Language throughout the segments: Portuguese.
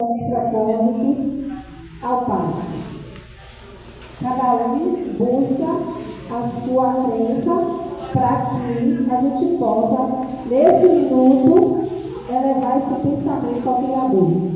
os propósitos ao Pai. Cada um busca a sua crença para que a gente possa, nesse minuto, elevar esse pensamento ao Criador.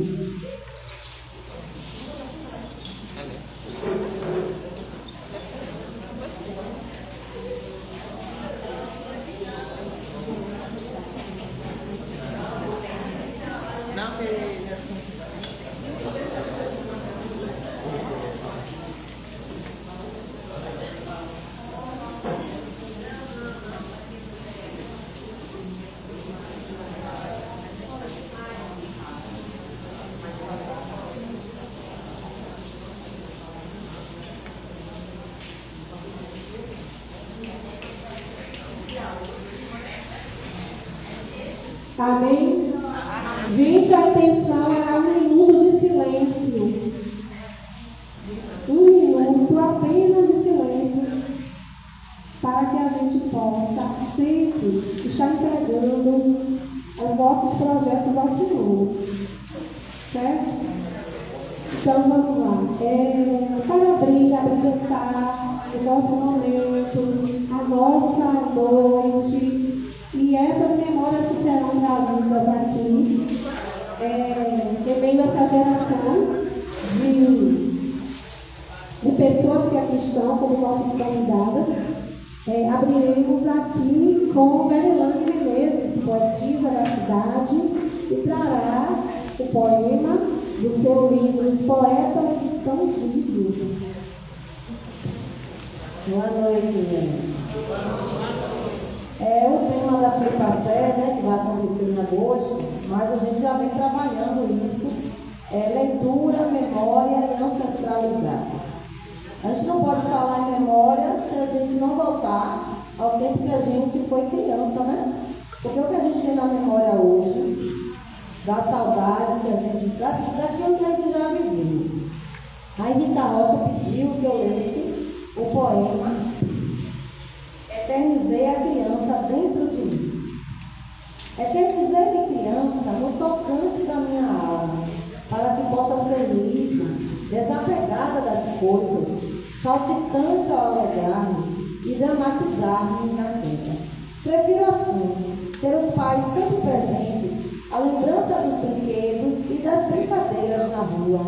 Amém? Gente, a intenção era 1 minuto de silêncio. 1 minuto apenas de silêncio, para que a gente possa sempre estar entregando os nossos projetos ao Senhor. Certo? Então vamos lá. Para apresentar o nosso momento, a nossa noite. E essas memórias que serão trazidas aqui, em meio a essa geração de pessoas que aqui estão como nossas convidadas, abriremos aqui com Verilane Menezes, poetisa da cidade, e trará o poema do seu livro Os Poetas que Estão Vivos. Boa noite, gente. O tema da Tripacé, que vai acontecer em agosto, mas a gente já vem trabalhando isso, leitura, memória e ancestralidade. A gente não pode falar em memória se a gente não voltar ao tempo que a gente foi criança, né? Porque o que a gente tem na memória hoje, da saudade que a gente, daquilo que a gente já viveu. A Rita Rocha pediu que eu lesse o poema Eternizei a criança dentro de mim. Eternizei minha criança no tocante da minha alma, para que possa ser livre, desapegada das coisas, saltitante ao alegar-me e dramatizar-me na terra. Prefiro assim, ter os pais sempre presentes, a lembrança dos brinquedos e das brincadeiras na rua,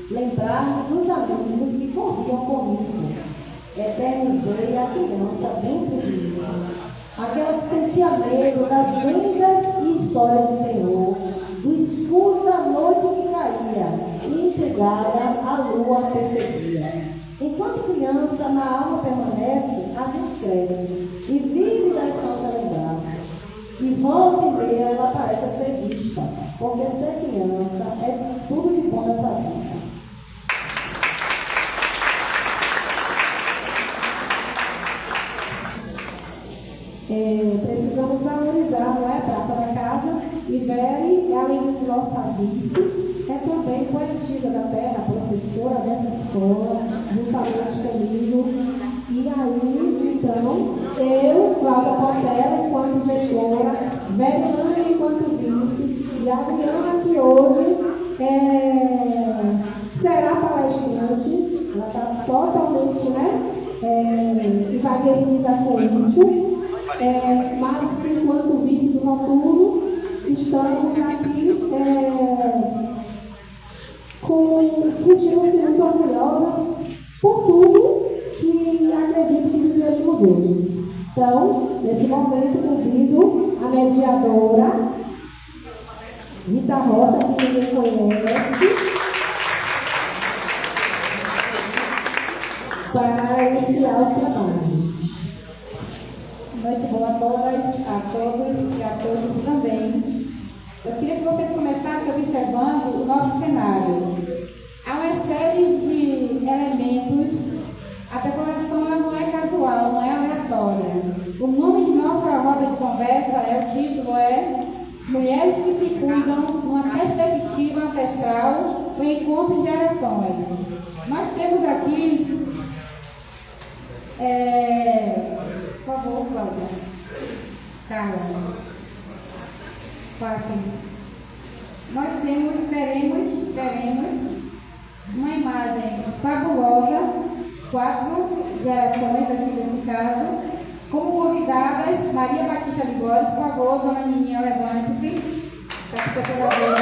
lembrar-me dos amigos que corriam comigo. Eternizei a criança dentro de mim, aquela que sentia medo das lendas e histórias de terror, do escuro da noite que caía e intrigada a lua perseguia. Enquanto criança, na alma permanece, a gente cresce e vive da infância lembrada. E volta e meia ela parece ser vista, porque ser criança é tudo de bom nessa vida. Precisamos valorizar, não é? A prata da casa. E Veri, além de nossa vice, é também poetisa da terra, professora dessa escola, juntamente comigo. E aí, então, eu, Cláudia Portela, enquanto gestora, Verilane enquanto vice, e a Adriana, que hoje será palestrante. Ela está totalmente, envaidecida com isso. Mas, enquanto vice do noturno, estamos aqui sentindo-se muito orgulhosas por tudo que acredito que viveremos hoje. Então, nesse momento, convido a mediadora Rita Rocha, que ninguém conhece, para iniciar os trabalhos. Noite boa a todas, a todos e a todos também. Eu queria que vocês começassem observando o nosso cenário. Há uma série de elementos, a decoração não é casual, não é aleatória. O nome de nossa roda de conversa o título é Mulheres que se cuidam numa perspectiva ancestral, o encontro de gerações. Nós temos aqui por favor, Cláudia. Carla. Fátima. Nós teremos 4 gerações aqui nesse caso. Como convidadas, Maria Batista Ligório, por favor, dona Nininha, levante-se. Para a secretaria.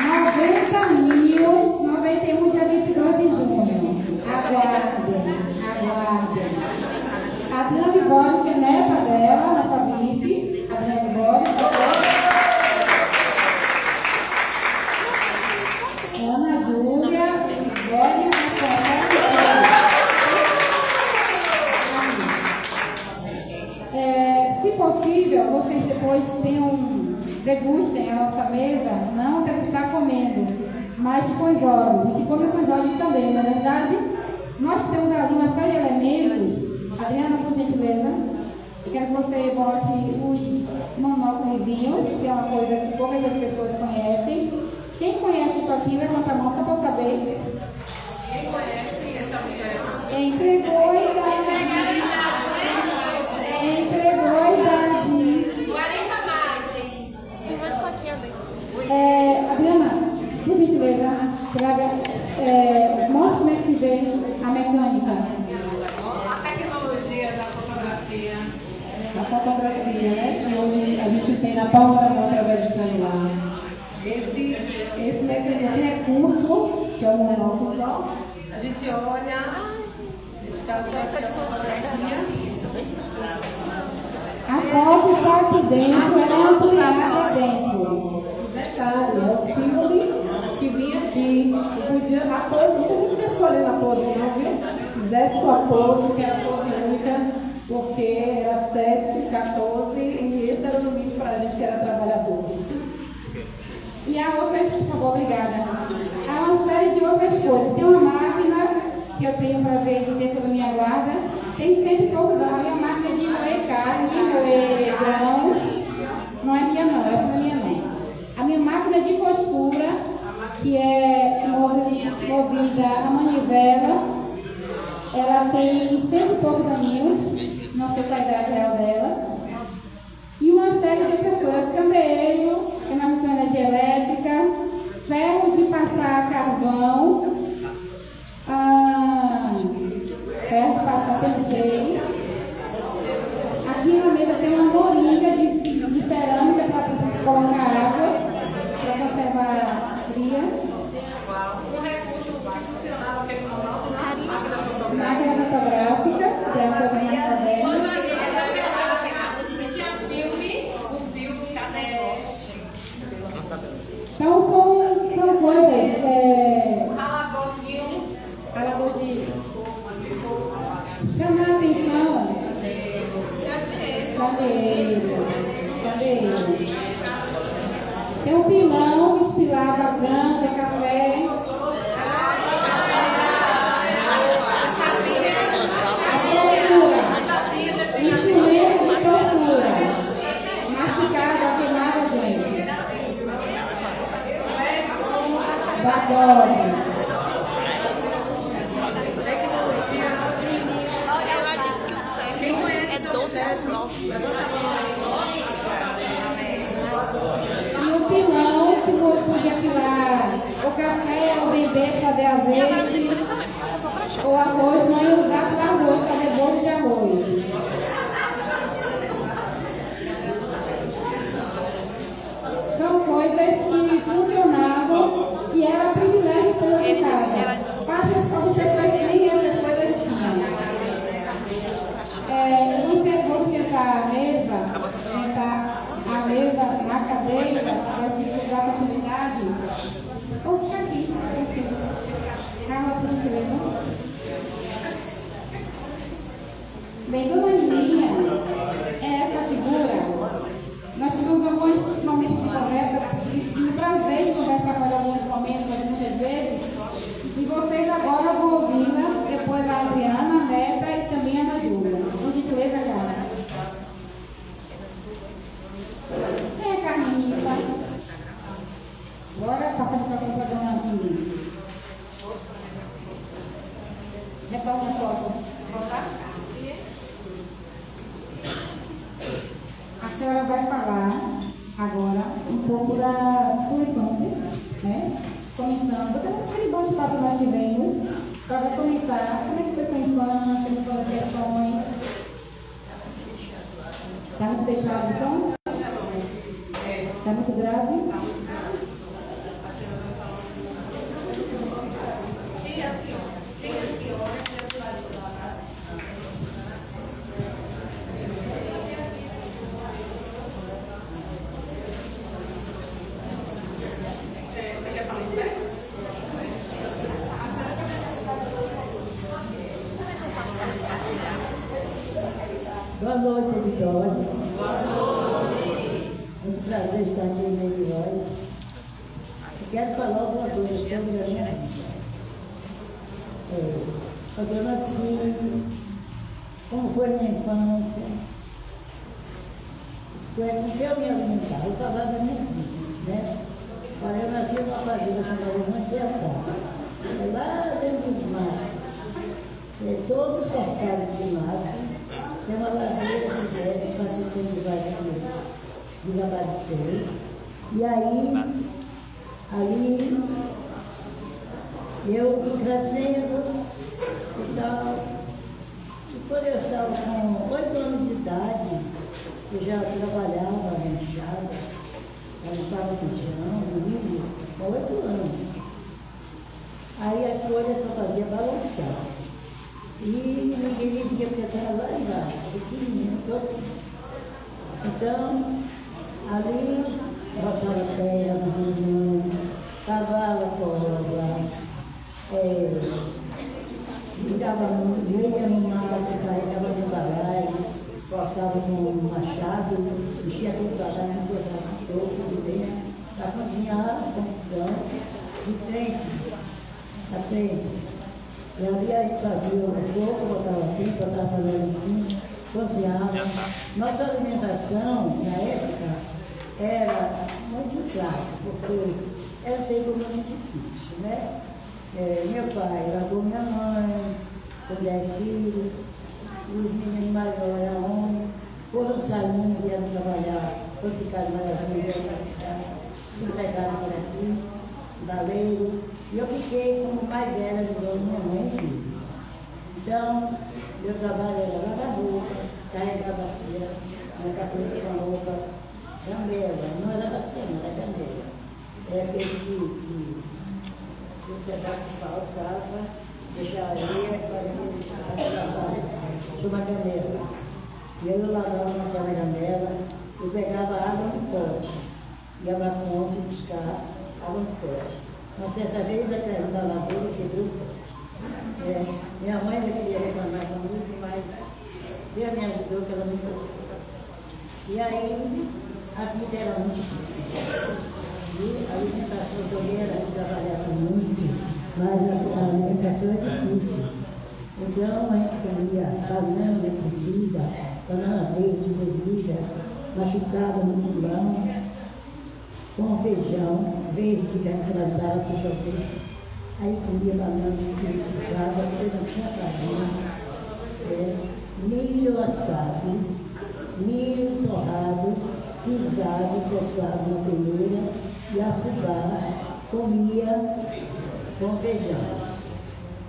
90 mil, 91, dia 22 de junho. Aguardem. Adriana Libório, que é neta dela, nossa vice. Adriana Libório, por favor. Ana Júlia Libório, se possível, vocês depois degustem a nossa mesa, não degustar comendo, mas com os olhos. A gente come com os olhos também, na verdade. Nós temos ali uma série de elementos. Adriana, por gentileza, eu quero que você bote os monóculos, que é uma coisa que poucas das pessoas conhecem. Quem conhece isso aqui, levanta a mão só para eu saber. Quem conhece esse objeto? Entregou a idade. 40 mais, hein? Tem mais fotinha dentro. Adriana, por gentileza, mostra como é que se vê a mecânica. A tecnologia da fotografia. A fotografia, né? Que hoje a gente tem na palma da mão através do celular. Esse recurso, que é o monóculo, a gente olha, nesse caso vai ser a fotografia. A foto está aqui dentro, ela é ampliada dentro. Detalhe, é o filme que vinha aqui. Podia a pose, muita gente não escolhendo a pose, não, viu? Fizesse sua pose, que era a pose única, porque era 7, 14, e esse era o limite para a gente que era trabalhador. E a outra, por favor, obrigada. Há uma série de outras coisas. Tem uma máquina que eu tenho o prazer de ter toda a minha guarda. Tem sempre pouco da minha máquina de moer carne, moer grãos. Não é minha não, essa não é minha não. A minha máquina de costura, que é movida a manivela, ela tem 100 e poucos aninhos, não sei qual a idade real dela. E uma série de outras coisas, candeeiro, que não funciona energia elétrica, ferro de passar carvão, ferro de passar PG. Aqui na mesa tem uma moringa de cerâmica para colocar água, para conservar fria. Um recurso que funcionava aqui no normal, Máquina fotográfica, que é uma coisa mais moderna. Então são coisas. Ralador de. Chamar a atenção. Candeeiro. Tem um pilão que espilava grão, café. Instrumento de tortura. Machucado, queimava gente. Bagulho. Ela disse que o século é 12,9. E o pilão que podia pilar o café, o vender, fazer azeite, o arroz, não ia usar para arroz, fazer bolo de arroz. São coisas que funcionavam e era privilégio pela casa. Passa as pessoas que nem essas coisas tinham. Eu não sei, vou sentar a mesa na cadeira para dificultar a continuidade. Vou ficar aqui. Calma, por gentileza. Bem, dona Nininha é essa figura. Nós tivemos alguns momentos de conversa, tive o prazer de conversar com ela alguns momentos, muitas vezes, e vocês agora vão ouvi-la, depois a Adriana, a Neta e também a Ana Júlia. Por gentileza, cara. Quem é a Carmenita? Agora passando para a dona Antônia. Retorna a foto. Voltar? A senhora vai falar agora um pouco da sua infância, né? Como comentar como é que foi sua infância, como foram as questões. Está muito fechado, então? Está muito grave? Quem é a senhora? Quem é a senhora? Você quer falar inglês? Boa noite, editores. Boa noite. Muito prazer estar aqui em meio de nós. Eu quero falar alguma coisa sobre a minha vida. Quando eu nasci, como foi a minha infância, como eu me alimentar, eu falar da minha vida, né? Olha, eu nasci numa fazenda chamada Mantiacá, lá dentro dos matos, todo cercado de mato. Tem uma ladeira que desce para se de Gabadicei. E aí, eu fui crescendo e tal. E quando eu estava com 8 anos de idade, eu já trabalhava na enxada, limpava feijão, milho, com 8 anos. Aí as folhas só fazia balançar. E ninguém me via porque eu estava lá embaixo, pequenininho, todo. Então, ali, roçava terra na região, cavava corda, meia no mato, se carregava no balaio, cortava com um machado, enchia todo o balaio, botava todo de dentro, para cozinhar a confusão, de tempo a tempo. E ali a gente fazia o fogo, botava aqui, botava panela em cima, cozinhava. Nossa alimentação, na época, era muito clara, porque era um tempo muito difícil, né? Meu pai largou minha mãe, com 10 filhos, os meninos maiores eram homens, foram saindo, vieram trabalhar, foram ficar em Maravilha, se pegaram por aqui, baleiro. E eu fiquei como mais velha ajudando minha mãe e filho. Então, meu trabalho era lavar roupa, carregar a bacia, na cabeça com a roupa, gamela, não era bacia, não era gamela. Era aquele que um pedaço de pau, tava, deixava areia, para lavar, chama gamela. E eu lavava naquela gamela, eu pegava água no pote, ia lá para o monte buscar água no pote. Uma certa vez da lavoura quebrou o pote. Minha mãe já queria reclamar comigo, mas Deus me ajudou que ela me preocupou. E aí a vida era muito difícil. E a alimentação também era trabalhava muito, mas a alimentação é difícil. Então a gente comia banana cozida, banana verde cozida, machucada no pulão, com feijão verde que plantava para chover. Aí comia banana que precisava, porque não tinha farinha. Milho assado, milho torrado, pisado, cessado na peneira e a fubá comia com feijão.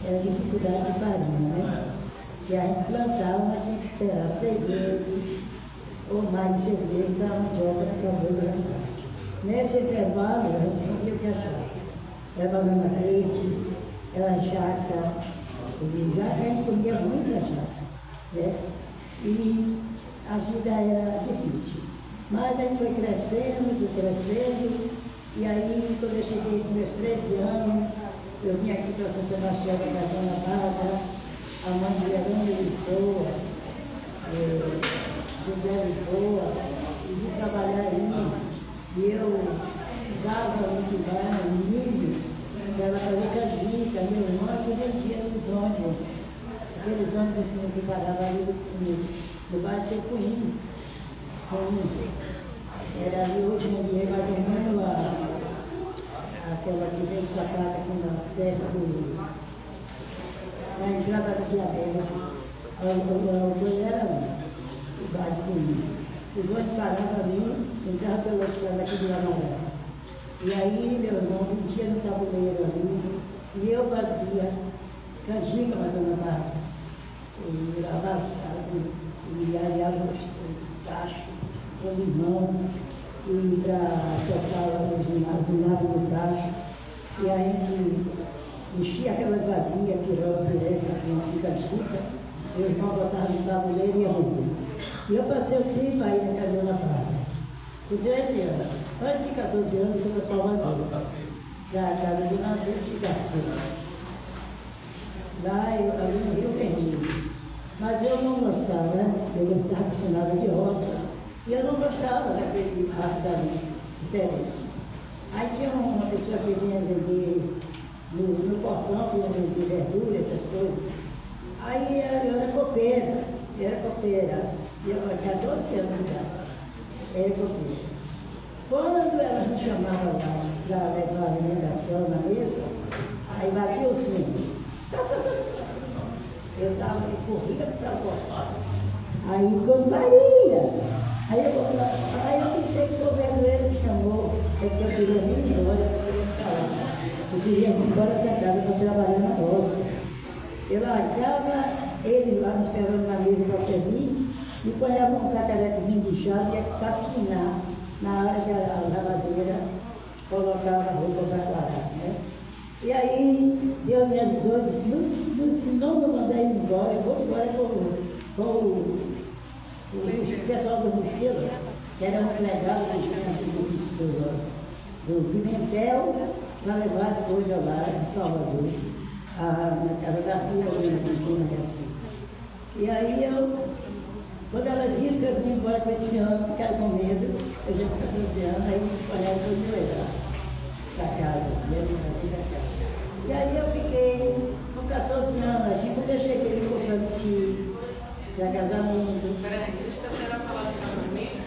Era dificuldade de farinha, né? Que a gente plantava, mas tinha que esperar 6 meses ou mais de 6 meses para a mandioca acabar plantar. Nesse intervalo, a gente não tinha o que achar. Era banana verde, era jaca, a gente comia muito na jaca, né? E a vida era difícil. Mas a gente foi crescendo, e aí, quando eu cheguei com meus 13 anos, eu vim aqui para São Sebastião da Dona Bárbara, a mãe de Leandro de Lisboa, José Lisboa, e vim trabalhar aí. E eu usava muito bem milho, para ela fazer canjica, meu irmão que vendia nos ônibus. Aqueles ônibus que paravam ali no bairro de Sepuinho. Era ali hoje no dia mais ou menos aquela que veio sacada aqui nas testas na entrada da Diabetes. O banheiro era o bairro de Sepuinho. Os ônibus paravam ali, entravam pela estrada aqui de Lamaré. E aí, meu irmão, vendia no tabuleiro ali, e eu fazia canjica, mas dona Marta, e lavar as casas, e arear os tachos, com limão, e para soltar os vinagres do tacho. E a gente enchia aquelas vasilhas, tirando direto, assim, de canjica, e o irmão botava no tabuleiro e ia beber. E eu passei o tempo aí na Caminhona Prata. Com 13 anos, antes de 14 anos, eu fui para Salvador, da casa do Nordeste de Garcia. Lá, ali no Rio Vermelho. Mas eu não gostava, né? Eu estava acostumada de roça. E eu não gostava daquele arte dali, diferente. Aí tinha uma pessoa que vinha vender no portão, vinha vender verdura, essas coisas. Aí eu era copeira. E eu tinha 12 anos já. Era copeira. Quando ela me chamava lá para levar a alimentação na mesa, aí batia o sino. Eu corria para o portão. Aí quando Maria! Aí eu pensei que o governo me chamou, porque eu queria ir embora, eu queria ir embora para casa para trabalhar na roça. Eu largava ele lá me esperando na mesa para servir e ponhava um cacarecozinho de chá e ia capinar na hora que a lavadeira colocava a roupa para clarar, né? E aí Deus me ajudou e disse, não vou mandar ele embora, eu vou embora com o pessoal do mochila, que era um empregado do Pimentel, para levar as coisas lá em Salvador, na casa da filha da Recife. E aí quando ela viu que eu vim embora com esse ano, porque ela com medo, eu já tinha 12 anos, aí ela foi me levar para casa, E aí eu fiquei com 14 anos, assim, porque eu cheguei no prometido para casamento. Peraí, deixa a senhora falar do casamento.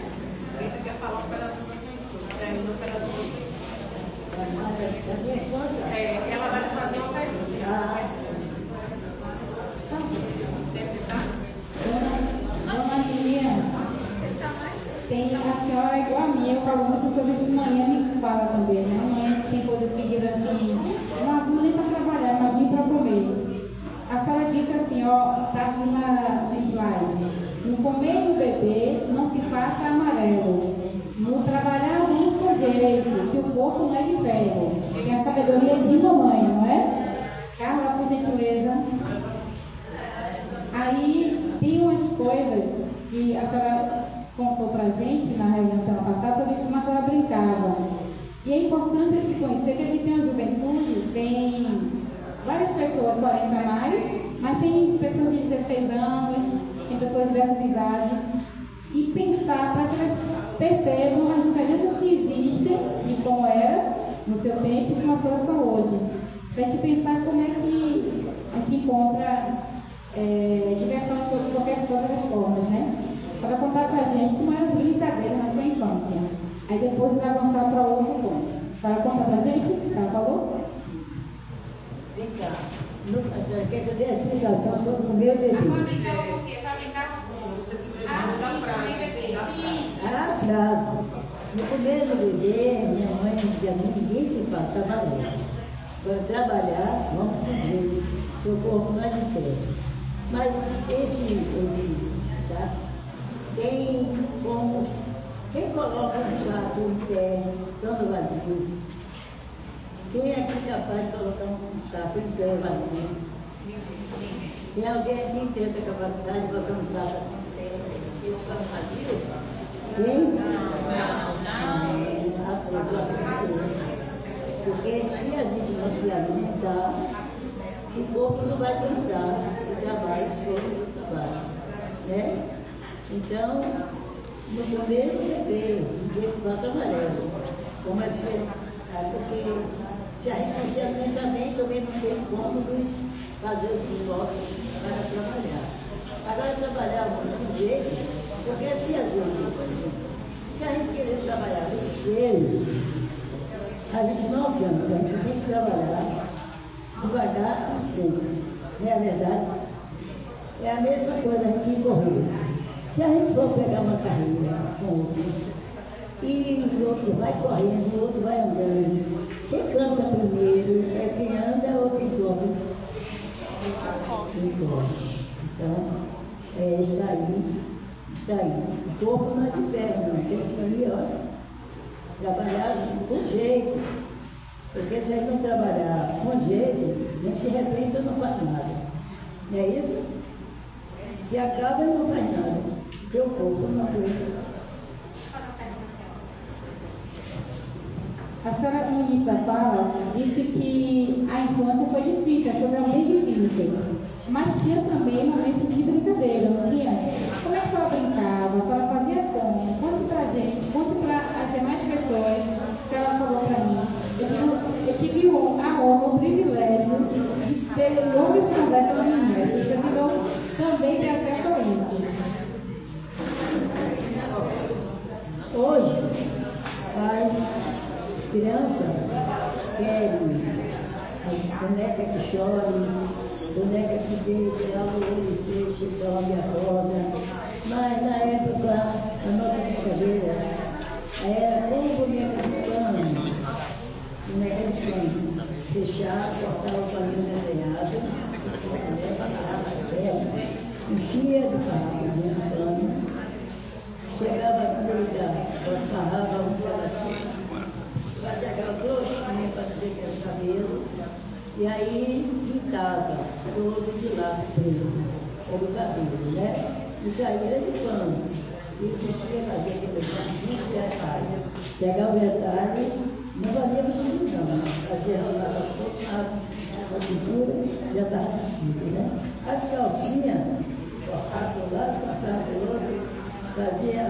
Rita quer falar um pedacinho da sua infância. Você ainda um pedacinho da sua infância. Da minha infância? Ela vai fazer uma pergunta. Dona Lilian, tem a senhora igual a minha, eu falo muito sobre isso, manhã me fala também, né? Amanhã tem coisas que dizem assim, não nem para trabalhar, mas vim para comer. A senhora disse assim, ó, está aqui no slide, no comer do bebê não se faça amarelo, no trabalhar alguns com jeito, que o corpo não é de ferro, tem a sabedoria de mamãe, não é? Carla, por gentileza. Aí tem umas coisas que a senhora contou pra gente na reunião semana passada sobre como a senhora brincava. E é importante a gente conhecer que a gente tem uma juventude, tem várias pessoas 40 a mais, mas tem pessoas de 16 anos, tem pessoas de diversas idades, e pensar para que elas percebam as diferenças que existem e como era no seu tempo e como as coisas são hoje. Para a gente pensar como é que a gente encontra diversão de todas as formas, né? Para contar para a gente como eram as brincadeiras na sua infância. Aí depois vai avançar para outro ponto. Para contar para a gente? Ela falou? Vem cá. Quer que eu dê a explicação sobre o meu bebê? Agora brincava com o quê? Tá brincando com você primeiro? Da frase. A frase. No primeiro bebê, minha mãe dizia, ninguém te passa valor. Quando trabalhar, vamos fazer. Seu corpo não é de ferro. Mas tá? Tem como, quem coloca um saco em terra, todo vazio? Quem é aqui capaz de colocar um saco em terra vazio? Tem alguém aqui que tem essa capacidade de colocar um saco em terra? Eles falam vazio? Quem? Porque se a gente não se alimentar, o corpo não vai cansar o trabalho, o esforço do trabalho, né? Então, no primeiro bebê, ninguém se passa amarelo. Como é que porque se a gente não se alimenta bem, também não tem como nos fazer os esforços para trabalhar. Agora, trabalhar muito jeito, porque se a gente, por exemplo, se a gente querer trabalhar ligeiro, a gente não cansa, a gente tem que trabalhar devagar e sempre. Não é a verdade? É a mesma coisa a gente correr. Se a gente for pegar uma carreira com outro, e o outro vai correndo, o outro vai andando, quem cansa primeiro é quem anda ou quem corre. Então, é isso aí. O corpo não é de ferro, não. Tem que ir, ó, trabalhar com jeito. Porque se a gente não trabalhar com jeito, a gente se arrepende e não faz nada. Não é isso? Se acaba e não faz nada. Porque o corpo não aguenta. A senhora no início da fala disse que a infância foi difícil, foi bem difícil. Mas tinha também momentos de brincadeira, não tinha? Como é que a senhora brincava? A senhora fazia como? Conte pra gente, conte para as demais pessoas que ela falou pra mim. Eu tive a honra, o privilégio de ter longas conversas com a minha netas, que eu também ter acesso a isso. Hoje, as crianças querem a boneca que chora, boneca que deixa, ela olho, fecha, dorme, acorda. Mas na época, a nossa brincadeira era como boneca de pano. Boneca de pano. Fechar, passar o paninho desenhado, enchia de farrapazinho de pano. Chegava a comida, farrava um pedacinho. Fazia aquela trouxinha para dizer que era cabelo, e aí pintava todo de lado preto, como o cabelo, né? Isso aí era de pano. E vestia, fazia aquele vestido de retalho. Pegava o retalho, não valia vestido não, fazia a pintura, já estava vestido, né? As calcinhas, cortava do lado, cortava do outro, fazia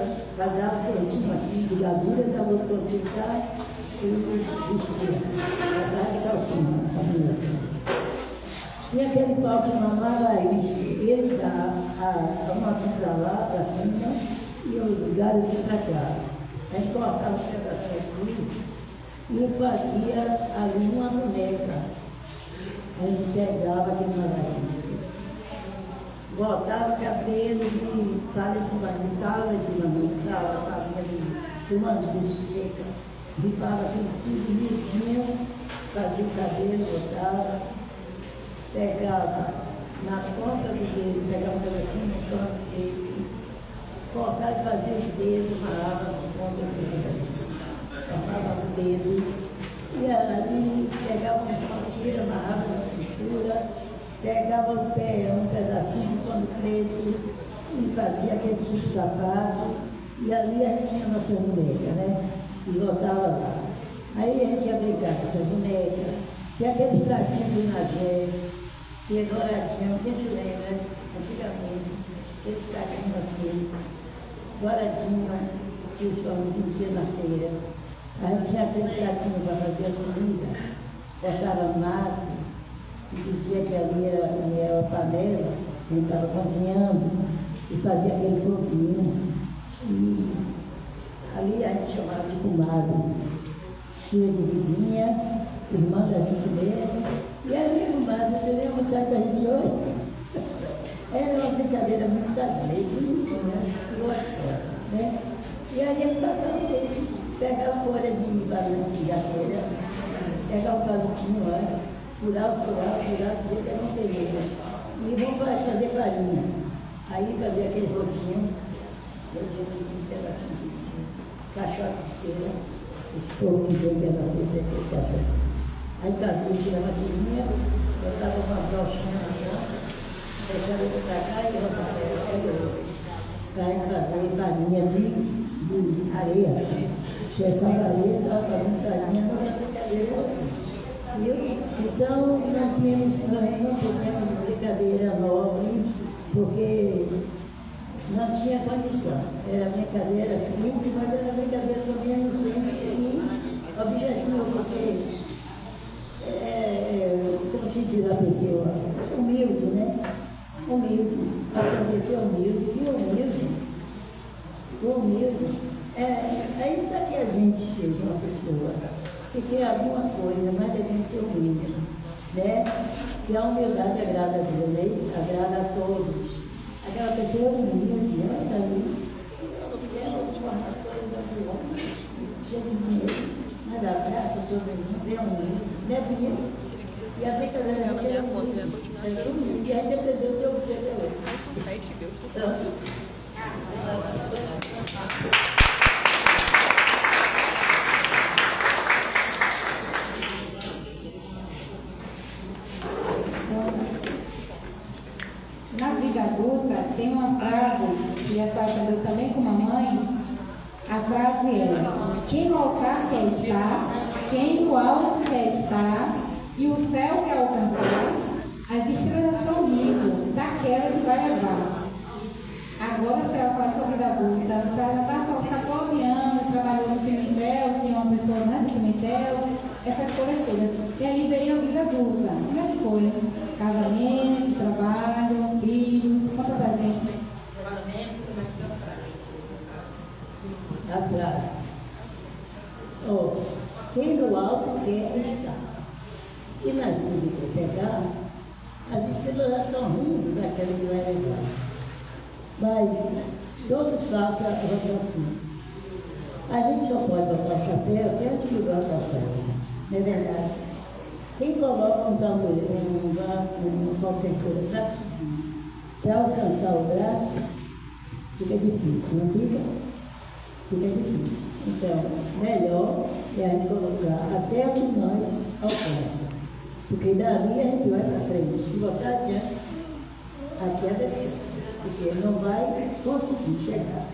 um pontinho aqui de gavura, dava outro pontinho cá, e vestia, a calcinha, a família. Tinha aquele pau que mamava isso, ele dá a maçã para lá, para cima, e os galhos para cá. A gente cortava os pedacinhos aqui e fazia ali uma boneca. A gente pegava aquele maravilhoso. Botava cabelo de palha de talas de mamãe, de uma bicho seca. Ripava tudo bonitinho, fazia o cabelo, botava, pegava na ponta do dedo, pegava um pedacinho no canto do dedo, cortava e fazia os dedos, amarrava na ponta do dedo, amarrava o dedo, e ali pegava uma tira, amarrava na cintura, pegava o pé, um pedacinho de pano preto, e fazia aquele tipo de sapato, e ali a gente tinha a nossa boneca, né? E voltava lá. Aí a gente ia brincar com essa boneca. Tinha aqueles pratinhos do Nagé, que agora tinha, quem se lembra, antigamente, esse pratinho assim, douradinho, que eles falam que tinha na feira. A gente tinha aquele pratinho para fazer a comida, botava mato, e dizia que ali era a panela, que a gente estava cozinhando, e fazia aquele foguinho. E ali a gente chamava de comadre, filha de vizinha, irmã da gente mesmo. E a minha comadre, você veio mostrar para a gente hoje? Era uma brincadeira muito sadia, bonitinha, gostosa, né? E aí a gente passava o tempo, pegava folha de barulho de jaqueira, pegava o palitinho lá, furava, dizia que era um terreiro. E vamos fazer farinha. Aí fazia aquele rotinho, um pedacinho de caixote de cera, esse povo que veio que era feito aquele caixote. Aí fazia, tirava a tirinha, botava uma brochinha na ponta, deixava ele para cá e botava ele para fazer farinha de areia. Exceção da areia, estava fazendo farinha, nossa brincadeira. Então, não tínhamos brincadeira nobre, porque não tinha condição. Era brincadeira simples, mas era brincadeira também simples e objetiva, porque, como se diz a pessoa, humilde, né? Humilde, aprender a ser humilde, e humilde. É isso que a gente seja uma pessoa, que quer alguma coisa, mas a gente ser humilde, né? Que a humildade agrada a Deus, agrada a todos. Aquela pessoa humilde, anda ali, se tiver alguma coisa do homem, cheio de dinheiro, mas abraça todo mundo, é humilde, não é bonito? E a brincadeira era todo mundo. E a gente aprendeu o seu objeto até hoje. São 10 Deus por Na vida adulta, tem uma frase que a senhora aprendeu também com a mamãe. A frase é: quem no altar quer estar, quem no alto quer estar, e o céu quer alcançar, as estrelas estão rindo daquela que vai levar. Agora a senhora fala sobre a vida adulta. A senhora já está com 14 anos, trabalhou no Pimentel, tinha uma pessoa no Pimentel, essas coisas todas. E aí veio a vida adulta. Como é que foi? Casamento, trabalho, filhos, conta pra gente. Atrás. Quem no alto quer estar. E nas nuvens que pegar, as estrelas já estão rindo daquela que vai levar. Mas todos façam o raciocínio. A gente só pode botar o chapéu até onde que gosta da festa. Não é verdade? Quem coloca um tamborim, qualquer coisa para alcançar o braço, fica difícil, não fica? Fica difícil. Então, melhor é a gente colocar até onde nós alcançamos. Porque dali a gente vai para frente. Se botar adiante, a queda é certa. Porque ele não vai conseguir chegar.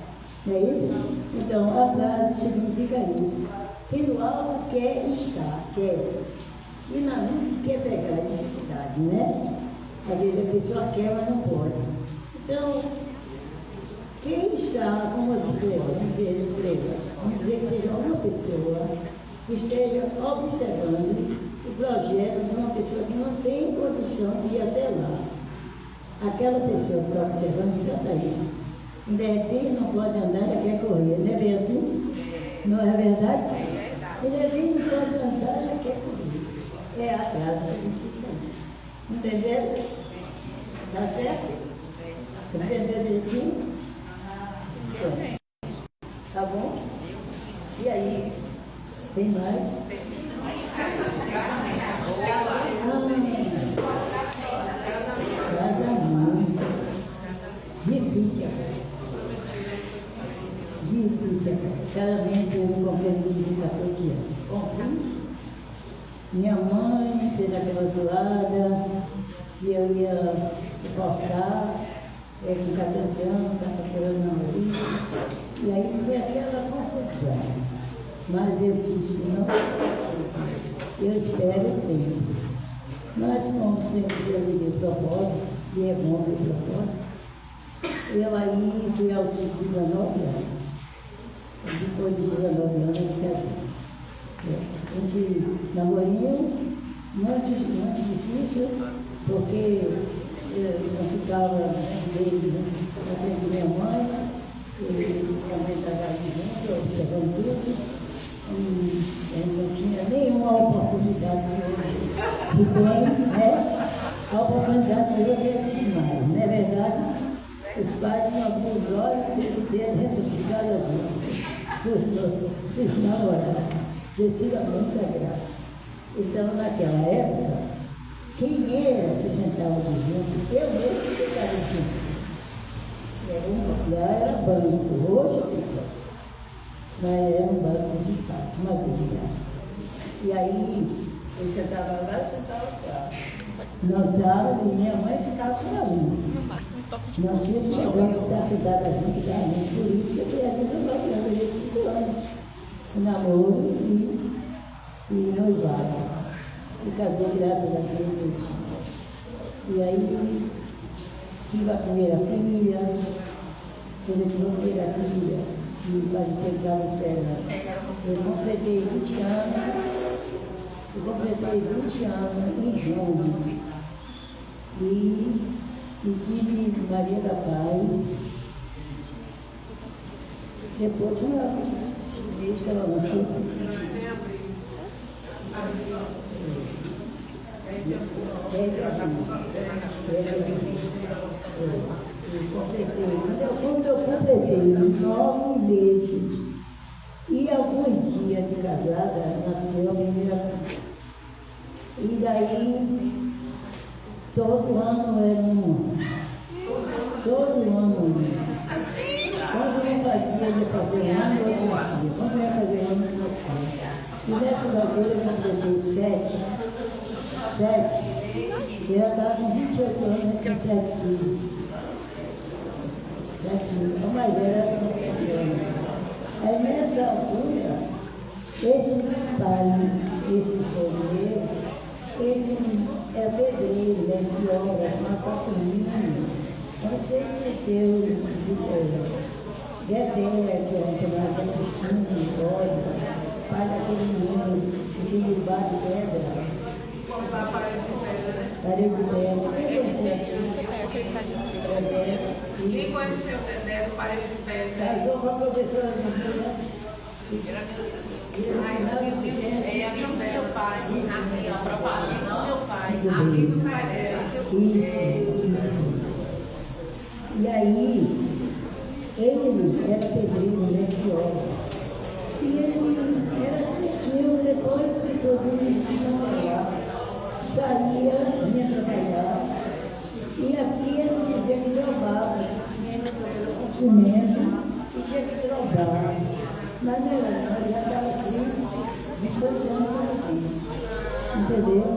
Não é isso? Então, a frase significa isso. Quem no alto quer estar, quer. E na luz quer pegar a dificuldade, né? Às vezes a pessoa quer, mas não pode. Então, quem está com as estrelas, vamos dizer que seja uma pessoa que esteja observando o projeto de uma pessoa que não tem condição de ir até lá. Aquela pessoa que está observando fica aí. De repente não pode andar, já quer correr. Não é bem assim? Não é verdade? De repente não pode andar, já quer correr. É atraso, significa isso. Entendeu? Tá certo? Entendeu direitinho? Tá bom? E aí? Tem mais? Casamento. Difícil. Casamento eu não compreendi de 14 anos. Compreendi. Minha mãe fez aquela zoada, se eu ia suportar, com 14 anos, estava querendo namorar, e aí foi aquela confusão. Mas eu disse, não, eu espero o tempo. Mas como sempre eu lhe propósito, e é bom ter propósito, eu aí fui aos 19 anos. Depois de 19 anos eu casei. A gente namorinho, muito difícil, porque eu ficava na frente de minha mãe, e também estava junto, observando tudo, e não tinha nenhuma oportunidade de hoje. Se tem, né? A oportunidade de hoje é demais, não é verdade? Os pais não abriram os olhos e dentro de cada os namorados. Precisa muita graça. Então, naquela época, quem era que sentava junto? Eu mesmo sentava junto. Lá era banco, hoje pessoal. Mas era um banco de fato, uma verdade. E aí, eu sentava lá e sentava cá. Não estava, e minha mãe ficava por ali. Não tinha esse problema de estar sentada junto, por isso que eu tinha 19 anos, eu tinha 5 anos. Namoro e noivado. E casou graças a Deus. E aí tive a primeira filha, quando eu tive a primeira filha, que parecia que estava esperando. Eu completei 20 anos em junho. E tive Maria da Paz. Depois uma vez que ela não tinha. Quando eu completei 9 meses e alguns dias de casada, nasceu a primeira filha. E daí, todo ano era todo ano. Quando eu fazia, eu ia fazer ano, eu fazia. Quando eu ia fazer ano, eu fazia. E nessas alturas eu completei 7. Eu estava com 28 anos, eu tinha 7 filhos. 7 filhos. A mais velha era com 7 anos. Aí nessa altura, esse pai, esse enfermeiro, ele é pedreiro, né, de obra, uma Saturnino. Não sei se conheceu Dedé, que é um pedaço de Cristina, pai daquele menino que tem de bar de pedra. Parede de pedra, né? Parede de pedra. Quem conheceu? Quem conheceu o Dedé do Parede de Pedra? Casou com a professora de Minas. Amigo do meu pai, aqui, ó, propaganda, não meu pai, Muito amigo bem. do pai dela. Isso. E aí, ele era pedreiro, né, de obra. E ele era certinho, depois precisou de trabalhar. Saía, vinha trabalhar. E aqui ele dizia que drovava, com cimento, e tinha que drovar. Mas não, ele já estava assim, disposição para aqui. Entendeu?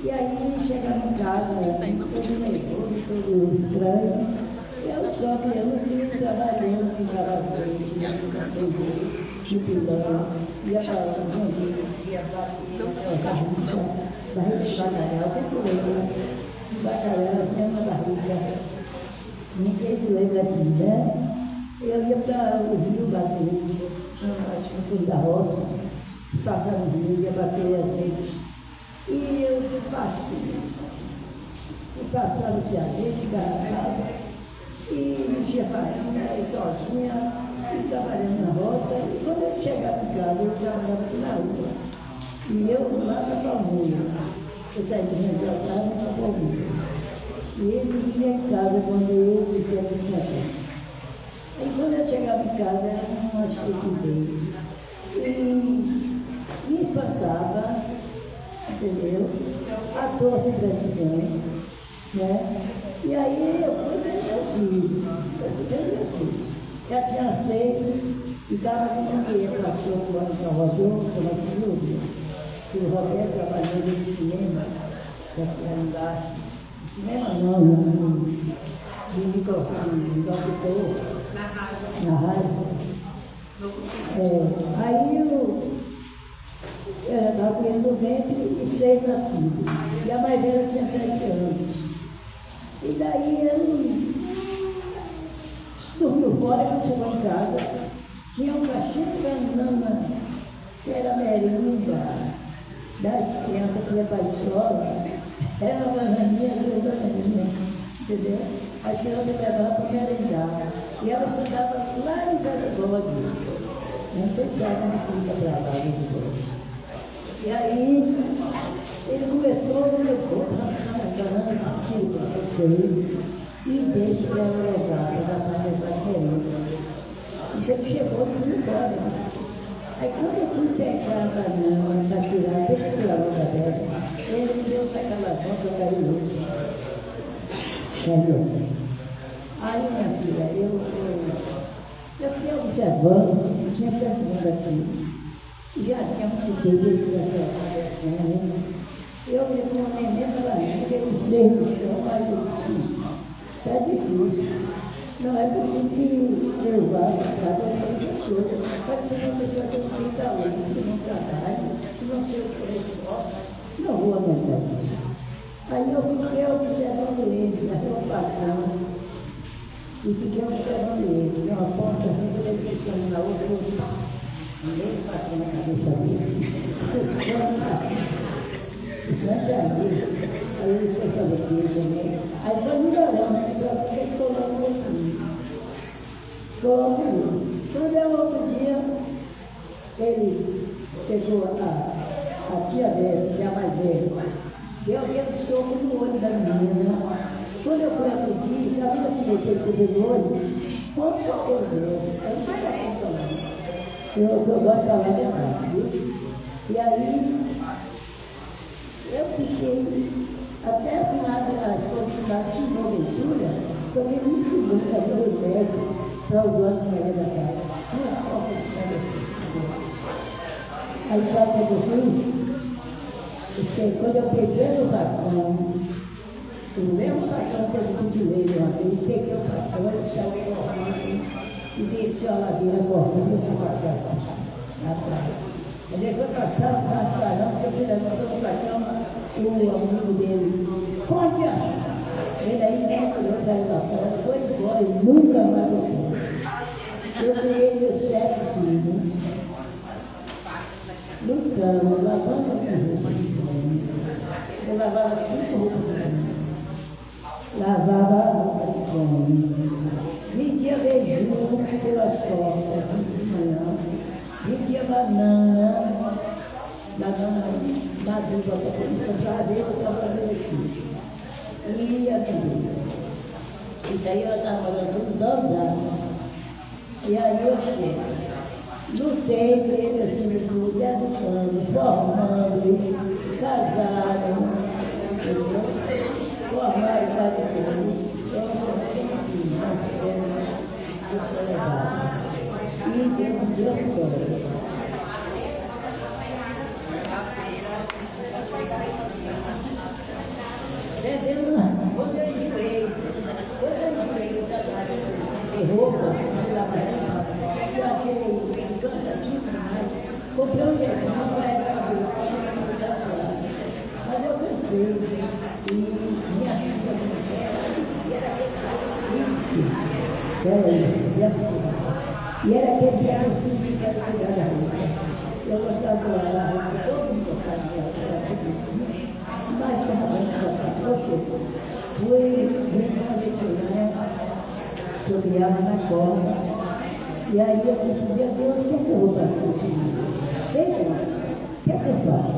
E aí chegava em casa, todo nervoso, todo estranho. Eu só que eu não via trabalhando, ficava à noite, no pilão, ia para os amigos, ia para barriga de bacalhau, você se lembra? De bacalhau, tinha uma barriga. Ninguém se lembra aqui, né? Eu ia para o rio bater, tinha acho que um da roça, se passava no rio, ia bater azeite. E eu passava-se azeite, garrafava, e mexia farinha, e sozinha, e trabalhando na roça. E quando eu chegava em casa, eu já andava aqui na rua. E eu lá na Palmeira, eu saía de dentro da casa na Palmeira. E ele vinha em casa quando eu dizia que tinha tempo. E quando eu chegava em casa, era uma chique dele. E me espantava, entendeu? A tosse precisando, né? E aí eu fui bem assim. Já tinha 6 e estava com um cachorro lá em Salvador, chamado Silvio. O Roberto trabalhou no cinema, já foi embaixo. Cinema não, de microfone, de locutor. Na rádio. Aí eu estava com ele no ventre e 6 nascidos. E a mais velha tinha 7 anos. E daí ele dormiu fora, quando chegou em casa, tinha um cachorro de banana, que era a merenda das crianças que iam para a escola. Era uma bananinha, 2 bananinhas, entendeu? As crianças levavam para merendar. E ela estudava lá em Zé Bode. Não sei se sabe onde fica para lá, Zé Bode. E aí, ele começou, levou para a banana de tiro para acontecer e deixa ela levar, ela vai levar querendo. E você chegou e foi embora. Aí quando eu fui pegar a banana para tirar, deixa eu tirar logo a dela, ele me deu aquela volta, eu caí louco. Aí, minha filha, eu fiquei observando, tinha pergunta aqui. Já tinha muito tempo de essa conversação. Eu me neném para mim, aquele ser do chão, mas eu disse, está difícil. Não é possível que eu vá para essas coisas. Pode ser uma pessoa que tem 30 anos, que não trabalha, que não sei o que é esforço. Não vou aguentar isso. Aí eu fiquei observando ele, na rua patrão. E fiquei observando ele. Tinha uma porta assim, ele pensando na outra, meio patrão na cabeça dele. Isso antes aí. Aí ele foi fazer isso também. Aí foi melhorando, esse troço que ele colocou no outro dia. Quando é outro dia, ele pegou a tia dessa, que é a mais velha, deu aquele soco no olho da menina. Quando eu fui acudir, já vi assim, ele teve no olho, quanto soco ele deu? Eu não sei da conta não. Eu gosto de falar a verdade, viu? E aí, eu fiquei até o final das condições de desenvoltura, porque me ensinou a fazer o remédio para os outros saírem da casa. Duas copos de sangue assim. Aí sabe o que eu fiz? Porque quando eu peguei o facão, o mesmo facão que eu utilizei uma vez, peguei o facão e saí correndo e desci a ladeira correndo para atrás. Mas ele foi passar o carro para lá, porque ele levantou para a cama, o amigo dele, onde achar? Ele aí mergulhou, saiu da fora, foi embora e nunca mais voltou. Eu criei meus 7 filhos, lutando, lavando roupa. Eu lavava 5 roupas de banho. Lavava a roupa de banho. Vendia beiju pelas costas de manhã. Vendia banana madura para ver o trabalho aqui. Ia vender. Isso aí eu estava falando uns anos. E aí eu chego. Lutei, criei meus filhos tudo, educando, formando, casaram, formaram vários filhos, eu não tiveram descolevado. E deu um dia todo. Quando eu enjoei o trabalho de roupa, eu achei cansativo demais. Comprei um jeitão para ir mas eu cansei e minha filha e era aquele sacrifício que era cuidar da roupa. Eu gostava de lavar a roupa, todo mundo gostava de lavar a roupa, mas como a gente gostava, fui dentro da veterinária, sobrava na corda. E aí eu disse, meu Deus, o que é que eu vou fazer? Sei lá, o que é que eu faço?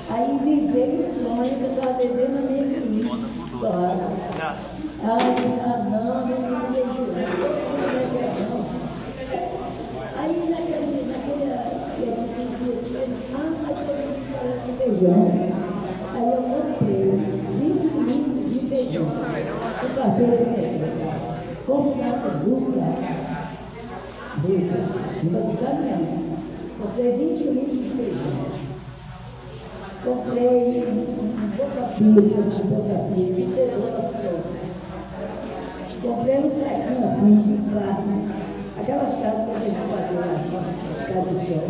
Aí me veio o sonho que eu estava devendo a minha filha. Aí eu disse, não, não vejo nada. Aí naquele eu disse, de feijão. Aí eu comprei 20 litros de feijão. O café de cerveja. Comprei açúcar. Não vou ficar mesmo. Comprei 20 litros de feijão. Comprei um boca-pilha, de cenoura solta. Comprei um saquinho assim de carne. Aquelas carnes que a gente fazia na casa do sol.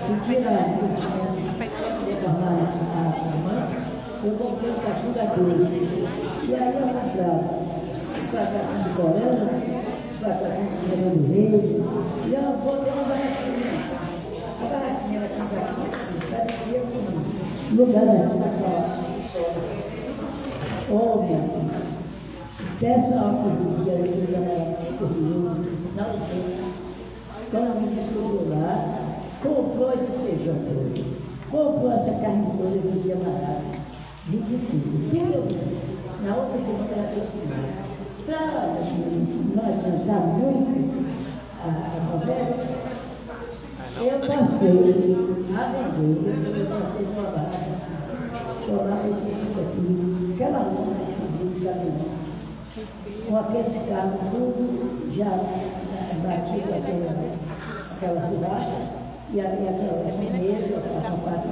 E tira a mãe. Eu comprei um saquinho daquele. E aí eu comprava um pacotinho de corante, batatinha de cenoura verde, e eu botei uma baratinha. A baratinha era parecia com lugar oh, minha filha, peça álcool do dia ali que era comigo, não sei. Quando me descobriu lá, comprou esse feijão todo, comprou essa carne toda e vendia barata, vendi tudo. Na outra semana ela trouxe mais. Para não adiantar muito a conversa, eu passei a vender, eu passei numa barraca, chorava esse tipo aqui, aquela lona de caminhão, com aqueles carros tudo já batido aquela furada, e aquela mesa, a compacta,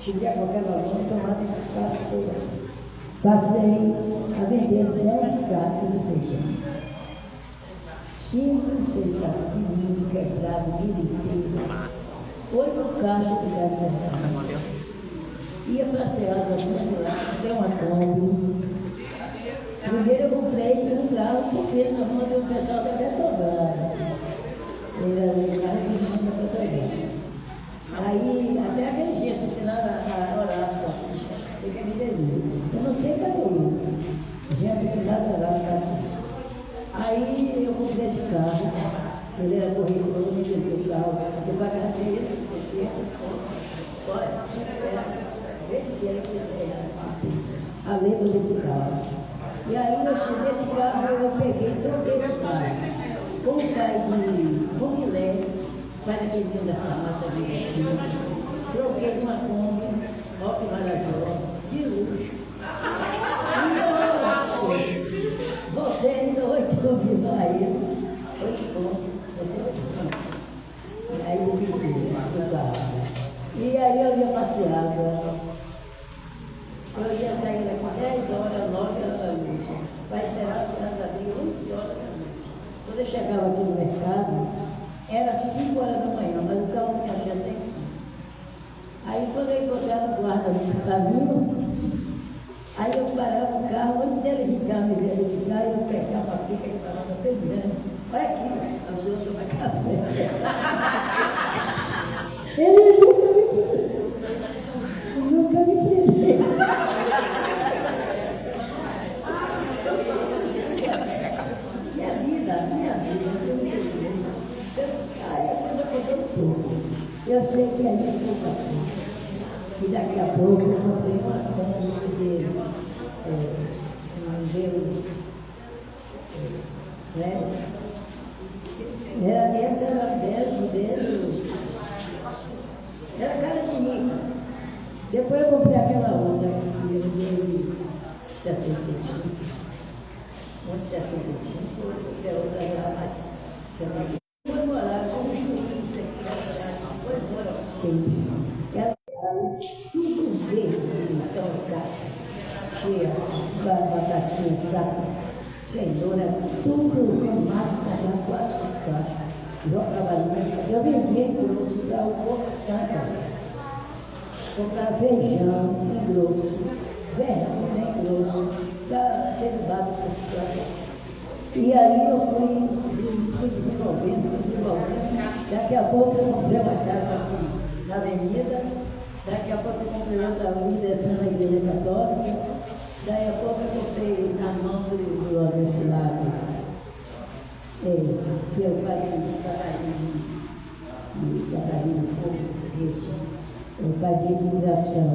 subia qualquer valor, tomava esses carros todos. Passei a vender 10 sacos de feijão. 5, 6 sacos de milho quebrado, milho inteiro. 8 caixas de gás cerrado. Ia para a Ceasa, comprei uma Kombi. Primeiro eu comprei um carro pequeno na mão do pessoal da Petrobras. Era o carro que tinha da Petrobras. Aí, até aquele dia, se lá na Horácio, ele me devia. Eu não sei cadê ele. Gente, que lá na Horácio. Aí eu comprei esse carro. Ele era corredor, me vendeu o carro. Eu pagava direito, olha, a letra desse carro. E aí eu cheguei esse carro, eu peguei e troquei esse carro. Com o pai de Comilé, para que vinha da farmácia de troquei uma Kombi, ó que maravilhosa, de luxo. E voltei ainda 8 Kombi lá, 8 Kombi, aí eu fiquei, e aí eu ia passear, eu ia sair daqui 10 horas, 9 horas da noite, para esperar a cidade abrir 11 horas da noite. Quando eu chegava aqui no mercado, era 5 horas da manhã, mas o carro não me achava até 5. Aí quando eu encontrava o guarda no caminho, aí eu parava o carro, antes dele ficar, me verificar, eu pegava a pica e falava, Fernando, olha aqui, o senhor toma café. Ele nunca me prendeu. Minha vida, eu não sei se eu sei que ali é pouco a pouco. E daqui a pouco eu comprei uma Kombi dele, essa era 10 modelos, era cara de rica. Depois eu comprei aquela outra que eu dei 75. Onde 75, porque a outra era mais 75. Foi morar com um juiz sexual, foi morar com ela era tudo verde, então, cheia de batatinha, saco, cenoura, tudo com máscara, 4 caixas. Jogava no eu vendia em grosso para o povo sangue. Comprava feijão em grosso, verão em grosso, para aquele barco profissional. E aí eu fui desenvolvendo. Daqui a pouco eu comprei uma casa aqui na avenida, daqui a pouco eu comprei outra ali descendo a igreja católica, daí a pouco eu comprei na mão do Lourenço lá, que é o pai de Catarina Fogo, o pai de imigração.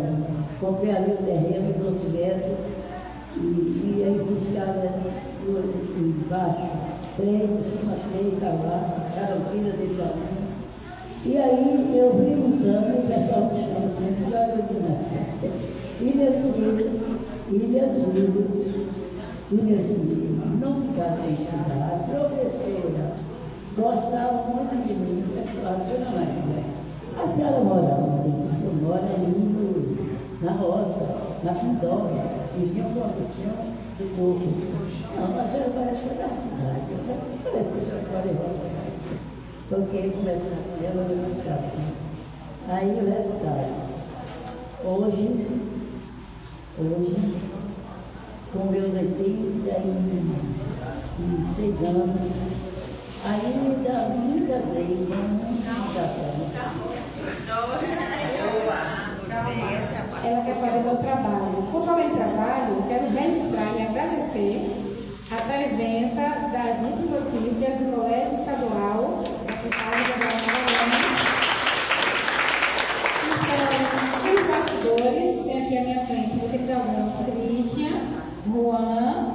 Comprei ali o terreno, o projeto, e aí buscava embaixo, trem, em cima, trem, cavalo, carolina de caminho. E aí eu vim lutando, e o pessoal me chama sempre, olha eu vi na frente. E meus filhos, não ficaram sem estudar. As professoras gostavam muito de mim, a senhora Maria. A senhora mora onde? Eu disse, eu moro ali na roça, na Pindóia, vizinho com a Putinha do povo. Não, a senhora parece que é da cidade, a senhora parece que a senhora mora em roça. Porque ele começou com ela no estado. Aí o resultado. Hoje, com meus 86 anos, ainda me casei com um Ela quer fazer meu trabalho. Por falar em trabalho, eu quero registrar e agradecer a presença da agente de notícias do Colégio Estadual os bastidores, tem aqui à minha frente os alunos Christian, Juan,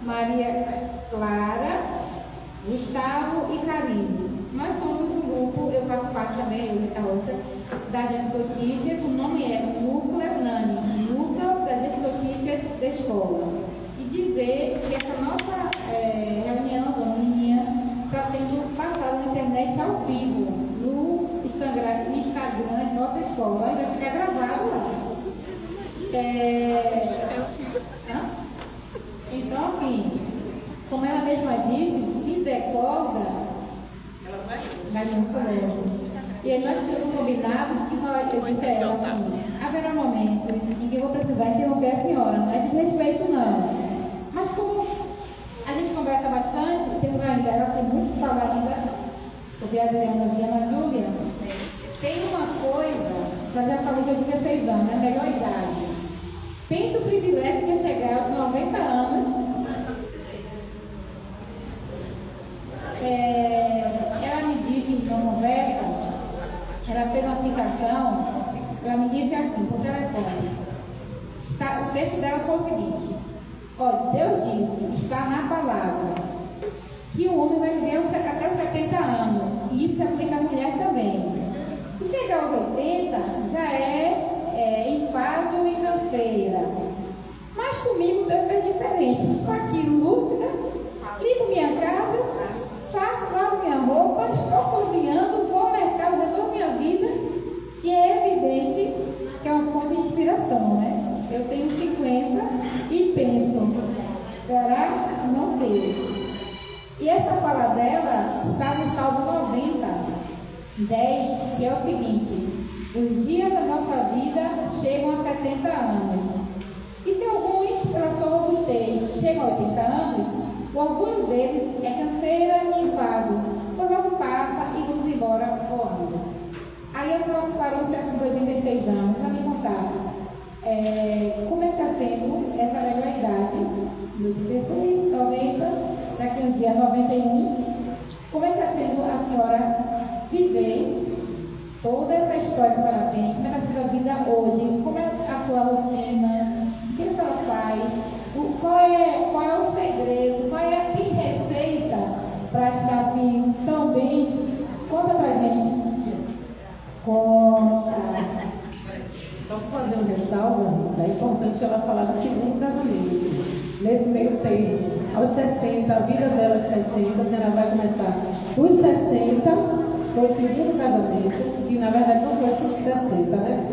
Maria Clara, Gustavo e Karine. Nós somos um grupo, eu faço parte também, eu Rita Rocha, da Agência Notícias. O nome é Núcleo Hernani, Núcleo da Agência Notícias da Escola. E dizer que essa nossa reunião da manhã está sendo passada na internet ao vivo, no Instagram de nossa escola. Vai ficar gravado lá. Então, assim, como ela mesma disse, se decorda, vai muito longe. E aí nós temos combinado que eu disse a ela assim, haverá momento em que eu vou precisar interromper a senhora, não é desrespeito não. Mas como a gente conversa bastante, temos ainda, ela tem muito que falar ainda, porque a Adriana e a Júlia, tem uma coisa, ela já falou que eu tinha 16 anos, é a melhor idade. Pensa o privilégio de chegar aos 90 anos. Ela me disse em uma conversa, ela fez uma citação, ela me disse assim, por telefone, o texto dela foi o seguinte: olha, Deus disse, está na palavra, que o homem vai viver até os 70 anos, e isso aplica a mulher também. E chegar aos 80 já é enfado e canseira. Mas comigo Deus fez diferente. Estou aqui lúcida, limpo minha casa, lavo minha roupa, estou cozinhando, vou ao mercado, resolvo minha vida. E é evidente que é uma fonte de inspiração, né? Eu tenho 50 e penso, será? Não sei. E essa fala dela está no Salmo 90, 10, que é o seguinte: os dias da nossa vida chegam a 70 anos. E se alguns, pela sua robustez, chegam a 80 anos, o orgulho deles é canseira e enfado, pois logo passa e vamos embora voando. Aí a senhora parou-se com 86 anos para me contar como é que está sendo essa melhor idade, 86, 90, daqui um dia 91, como é que está sendo a senhora viver toda essa história que a senhora tem, como é que está sendo a vida hoje, como é a sua rotina, o que a senhora faz, qual é o segredo, qual é a receita para estar assim tão bem? Conta pra gente. Só para fazer uma ressalva, é importante ela falar do segundo casamento. Nesse meio tempo, aos 60, a vida dela aos 60, a senhora vai começar dos 60, foi o segundo casamento, que na verdade não foi 60, né?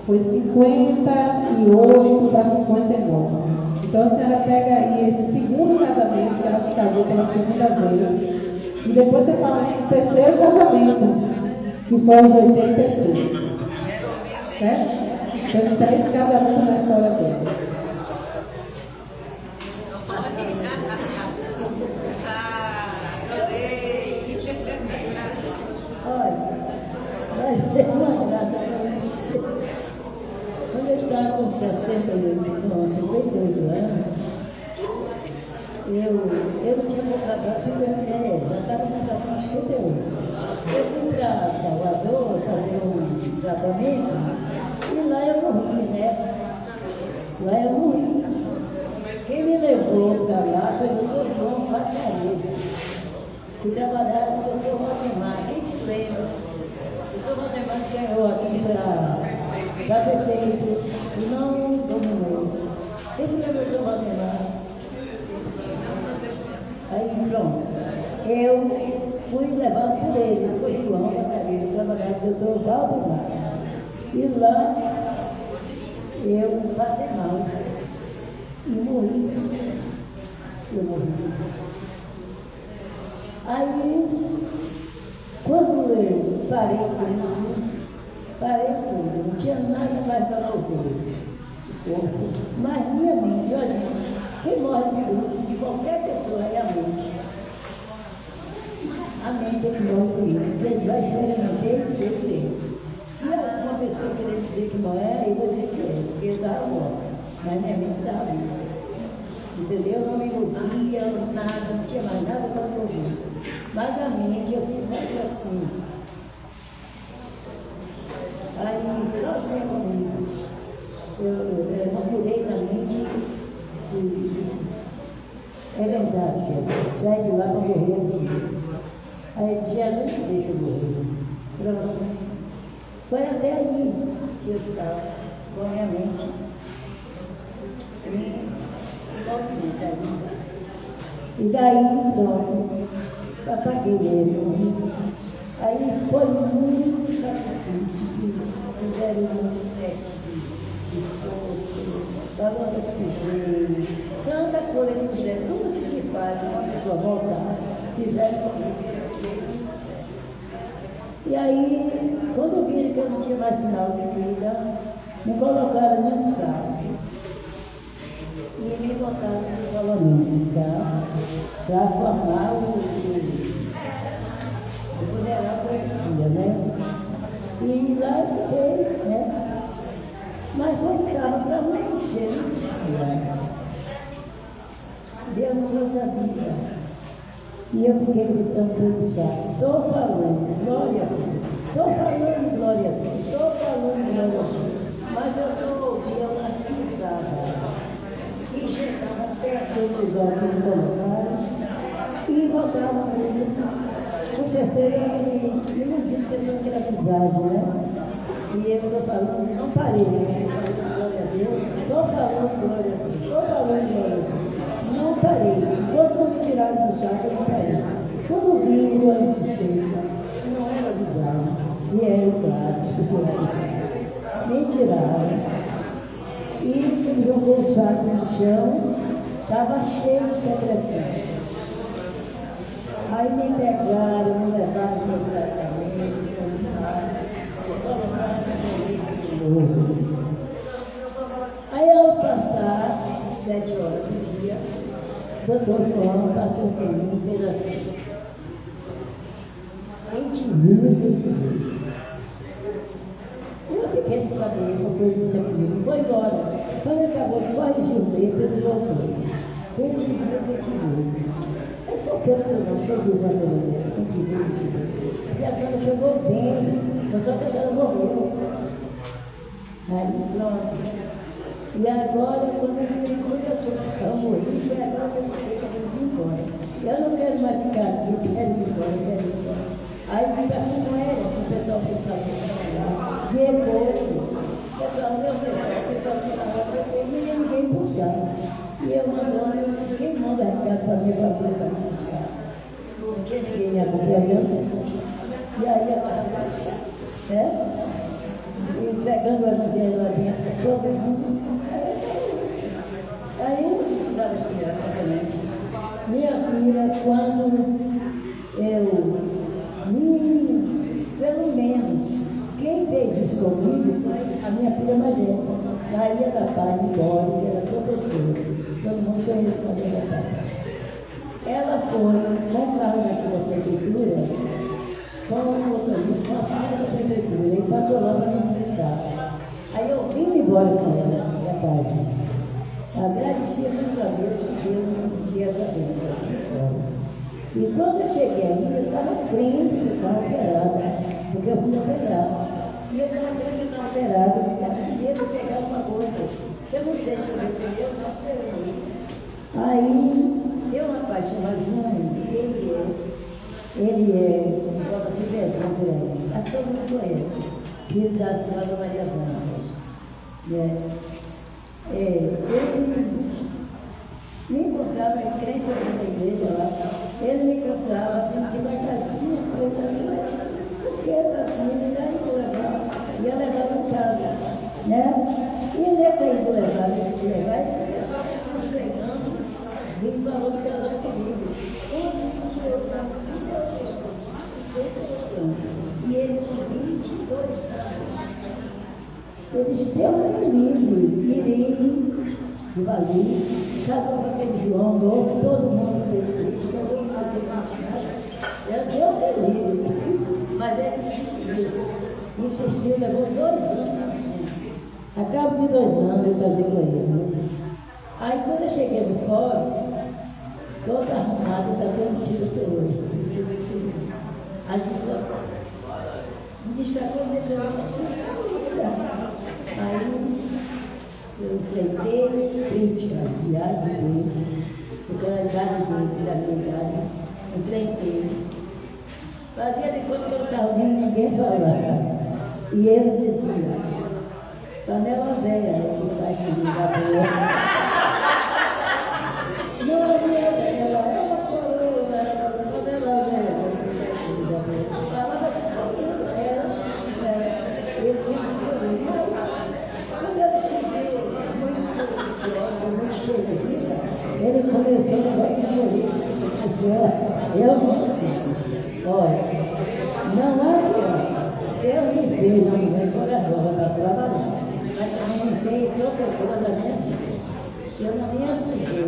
Foi 58 para 59. Então a senhora pega aí esse segundo casamento, que ela se casou pela segunda vez, e depois você fala do terceiro casamento, que foi aos 86. Certo? Teve 3 casamentos na história dele. Olha, vai ser uma graça para você. Quando eu estava com 58 anos, eu não tinha voltado para 50, já estava com 58. Eu fui para Salvador fazer um tratamento e lá eu morri, né? Lá eu morri. Quem me levou para lá foi o Dr. João Vacares, que trabalhava com o Dr. Valdemar. Quem se lembra? O Dr. Valdemar ganhou aqui para prefeito e não dominou. Quem se lembra do Dr. Valdemar? Aí pronto. Eu fui levado por ele, foi João Vacares, trabalhava com o Dr. Valdemar. E lá eu passei mal e morri. Eu morri. Aí, quando eu parei tudo, não tinha nada mais para ouvir. Mas minha mente, olha, quem morre de qualquer pessoa é a mente. A mente é que morre por isso. Ele vai experimentar esse jeito dele. Se alguma pessoa querer dizer que não é, eu vou dizer que é, porque eu estava morta. Mas minha mente estava viva. Entendeu? Não me envolvia, nada, não tinha mais nada para me ouvir. Mas a mente, eu fiz mais assim. Aí, só assim comigo. Eu não curei na mente e disse, é verdade, sai de lá para morrer comigo. Aí eu disse, Jesus me deixa eu morrer. Pronto. Foi até aí que eu estava com a minha mente envolvida ainda. E daí, pronto, apaguei ele. Aí foi muito sacrifício, fizeram muito teste de esforço, dava oxigênio, tanta coisa que fizeram, tudo que se faz, uma pessoa voltar, fizeram comigo. E aí, quando viram que eu não tinha mais sinal de vida, me colocaram no sal e me botaram no isolamento, para formar o funeral para esse dia, né? E lá eu fiquei, né? Mas voltava para amanhecer no dia. Deus nos vida. E eu fiquei gritando pelo céu, estou falando, glória a Deus, estou falando, glória a Deus, estou falando, glória a Deus. Mas eu só ouvia uma risada. E chegava perto do lugar que me colocaram e voltava muito. Com certeza, ele não disse que era amizade, né? E eu estou falando, não parei, né? Glória a Deus, estou falando glória a Deus, estou falando glória a Deus. Não parei. Quando me tiraram do saco, eu não parei. Quando vi eu insistência, não era bizarro. E era claro, me tiraram. E jogou o saco no chão, estava cheio de secreção. Aí me pegaram, me levaram para o tratamento, aí ao passar 7 horas do dia, o doutor João passou por mim e fez assim. Quem te viu? Eu fiquei sem saber, porque ele disse aquilo, foi embora. Quando ele acabou de corrigir o meio, ele voltou. Quem te viu? Eu sou pelo não, sou desafiador, quem te viu? E a senhora chegou bem, eu só que ela morreu. Aí pronto. E agora, quando eu me começou a morrer, foi agora que eu fiquei querendo ir embora. Eu não quero mais ficar aqui, quero ir embora. Aí conversei com ela, com o pessoal que estava trabalhando, depois, o pessoal que estava trabalhando, ninguém buscar. E eu mandando, quem manda recado para mim, para me buscar? Não tinha ninguém me acompanhando. E aí ela e pegando a mulher lá dentro, todo mundo. Aí eu disse para a criança, minha filha, quando pelo menos, quem fez isso comigo foi a minha filha mais velha, Maria da Paz, embora, que era professora, todo mundo conhece Maria da Paz. Ela foi comprar naquela prefeitura, com o motorista, com a filha da prefeitura, e passou lá para me visitar. Aí eu vim embora com ela, da Paz. Agradecia muito a Deus que Deus me deu essa bênção. E quando eu cheguei ali, eu estava crente que estava operada, porque eu fui operada. E eu estava crente que estava operada, porque eu tinha medo de pegar alguma coisa. Eu não sei se eu repetiu, eu não operei. Aí, eu, rapaz, chama Júnior, ele é, joga Silvezão por aí, acho que todo mundo conhece, filho da Dona Maria Vânia. Ele me encontrava em crente da igreja lá, ele me encontrava, devagarinho, porque assim, ele ia levar em casa, né? E nesse aí do levar, ele começava a nos pregando, ele falou de casar comigo. E ele com 22 anos. Eu disse, Deus me livre, irei, de Vali, casou com aquele João novo, todo mundo fez Cristo, todo mundo fez Cristo. Deus me livre. Mas ele insistiu, levou 2 anos. A cabo de 2 anos eu casei com ele. Aí quando eu cheguei no fórum, toda arrumada, está todo vestido até hoje. A gente me destacou dentro aí eu enfrentei crítica, diário de Deus, porque a idade dele, da minha idade, enfrentei. Fazia de conta que eu não estava ouvindo ninguém falar. E ele dizia, panela velha, ele vai comigo boa. Não adianta, ela é uma coroa, panela velha, falava de pouquinho, ele tinha quando ele chegou muito especialista, ele começou a falar que eu não sei. Olha, não adianta. Eu me vejo no coração para trabalhar, mas eu não tenho protetora da minha vida. Eu não me assustei.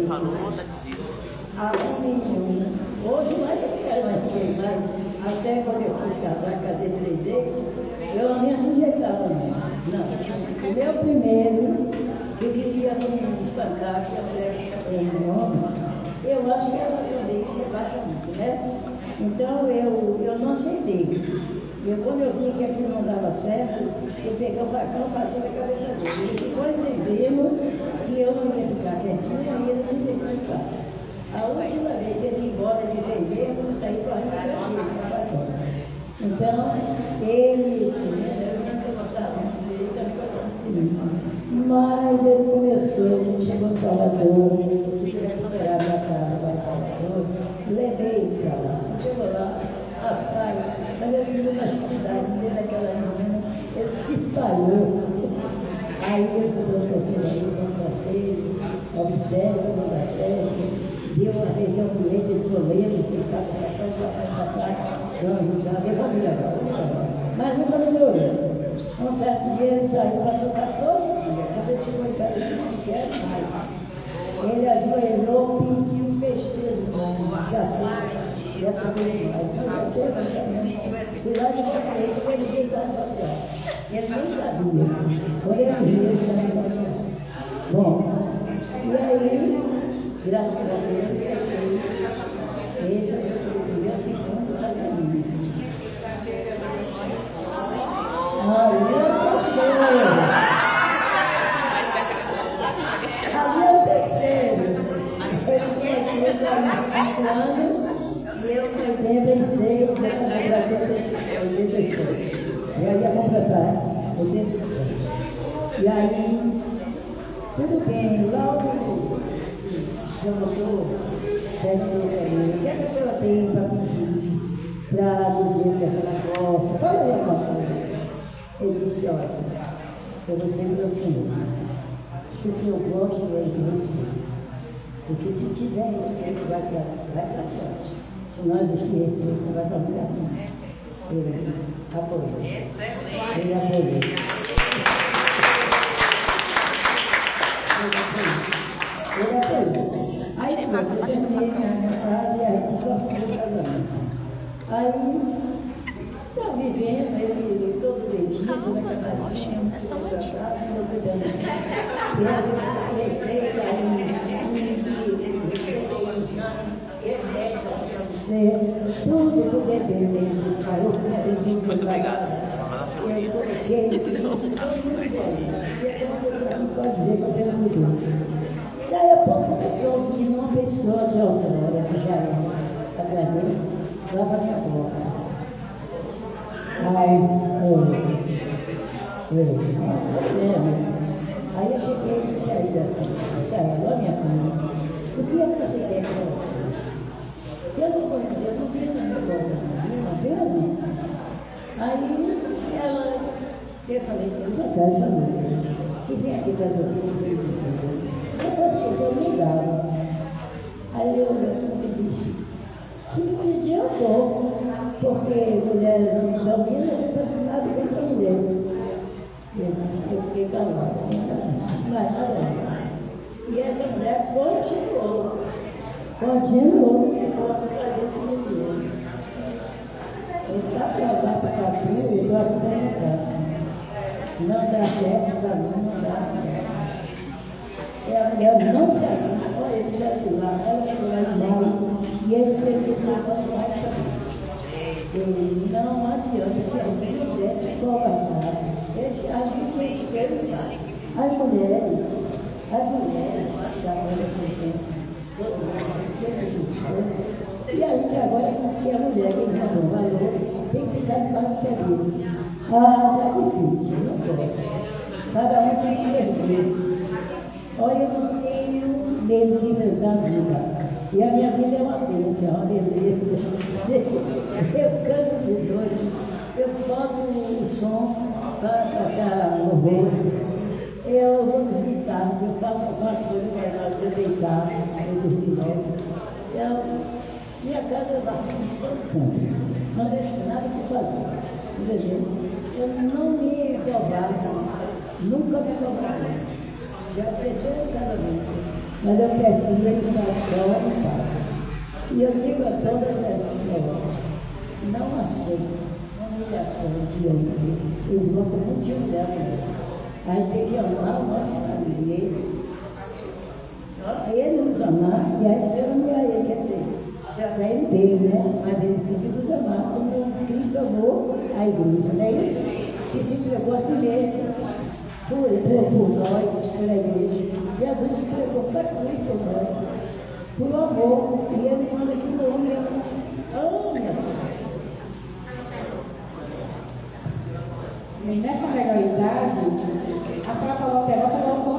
A homem nenhum. Hoje não é que eu quero mais ser, mas até quando eu fui casar, casei 3 vezes, eu não me sujeitava não. O meu primeiro, que queria me espancar, que a mulher em homem, eu acho que ela também se abaixa muito, né? Então eu não aceitei. Quando eu vi que aquilo não dava certo, eu peguei o facão e passei na cabeça dele. Ele ficou entendendo que eu não ia ficar quietinha e ele não ia ficar. A última vez que ele ia embora de vender, eu não saí correndo para ele, para fora. Então, ele, eu não mostrava Mas ele começou, a gente chegou em Salvador, eu fui recuperar minha casa lá em Salvador, levei ele para lá. Chegou lá, rapaz, parecia uma cidade, dentro daquela região, ele se espalhou. Aí ele foi professor aí, observa, não dá certo, deu uma região com leite de colete, que estava passando para cá, não, já devolvi agora. Mas nunca melhorou. Um certo dia ele saiu para jogar todo dia. Quando ele chegou em casa, ele não quer mais. Ele ajoelhou, pediu festejo. Já foi, já sabia mais. Fui lá de você, ele veio para social. Ele nem sabia. Quando ele viu, ele estava social. Bom, e aí, graças a Deus, esse foi o meu segundo casamento. Ali é o terceiro. Ele tinha 5 anos e eu com 86, eu com 86. E aí ia completar 86. E aí, tudo bem, logo eu estou perguntando para mim, o que é que a senhora tem para pedir, para dizer que a senhora gosta? Fala aí uma coisa. Ele disse, olha, eu vou dizer para o senhor, porque eu gosto é de respeito. Porque se tiver respeito, vai para frente. Se não existir respeito, vai para lugar nenhum. Ele apoiou. Ele apoiou. Ele apoiou. Aí, eu terminei minha casa e a gente conseguiu o casamento. Aí, está vivendo, ele todo metido naquela casinha, essa mandinha. E receita tudo é dele mesmo. Muito obrigado. Eu coloquei pode dizer que eu tenho muito. Daí a pouco começou a vir uma pessoa de Aurora, que já é atrás dele, lá para minha porta. Aí eu cheguei e saí disse, olha minha mãe, o que é que você quer que eu faça? Eu não tenho na minha porta, não tenho. Aí eu falei, eu vou dar essa noite, que vem aqui fazer o depois que eu me dava. Aí eu disse, se me pedir eu vou, porque mulher não domina, a gente está ensinado bem para mulher. Eu disse que eu fiquei calada, não disse mais nada. E essa mulher continuou, enquanto a gente dizia. Ele está para lá, para cá, e eu estou apresentando. Não dá certo para mim, não dá certo. E a mulher não saiu, só ele saiu lá, ela ficou lá de mal, e ele fez o que eu faço. Não adianta que a gente quiser governar. A gente fez as mulheres da mulher sentença, todo mundo fez as coisas. E a gente agora, que a mulher que não deu valor, tem que ficar de mais período. Está difícil, não pode. Cada um tem suas vezes. Olha, eu não tenho medo de enfrentar a vida. E a minha vida é uma bênção, uma beleza. Eu canto de noite, eu boto o som para tocar louvores. Eu vou dormir tarde, eu faço alguma coisa para você deitar, eu dormir logo. Minha casa é bastante importante, não deixo nada para fazer. Entendeu? Eu não me cobrava, nunca me cobrava. Já fechei o casamento, mas eu preferia ficar só em paz. E eu digo a todas as pessoas, não aceito humilhação diante eles vão ser muito humilhados. A gente tem que amar o nosso família, ele nos amar e a gente deve amar ele, quer dizer, para ele dele, né? Mas ele tem que nos amar como Cristo amou a igreja, não é isso? Que se entregou a si mesmo. Por nós, pela igreja. Jesus se entregou para Cristo por nós, por amor. E ele manda que o homem ame a sua. E nessa melhor idade, a senhora falou até agora, falou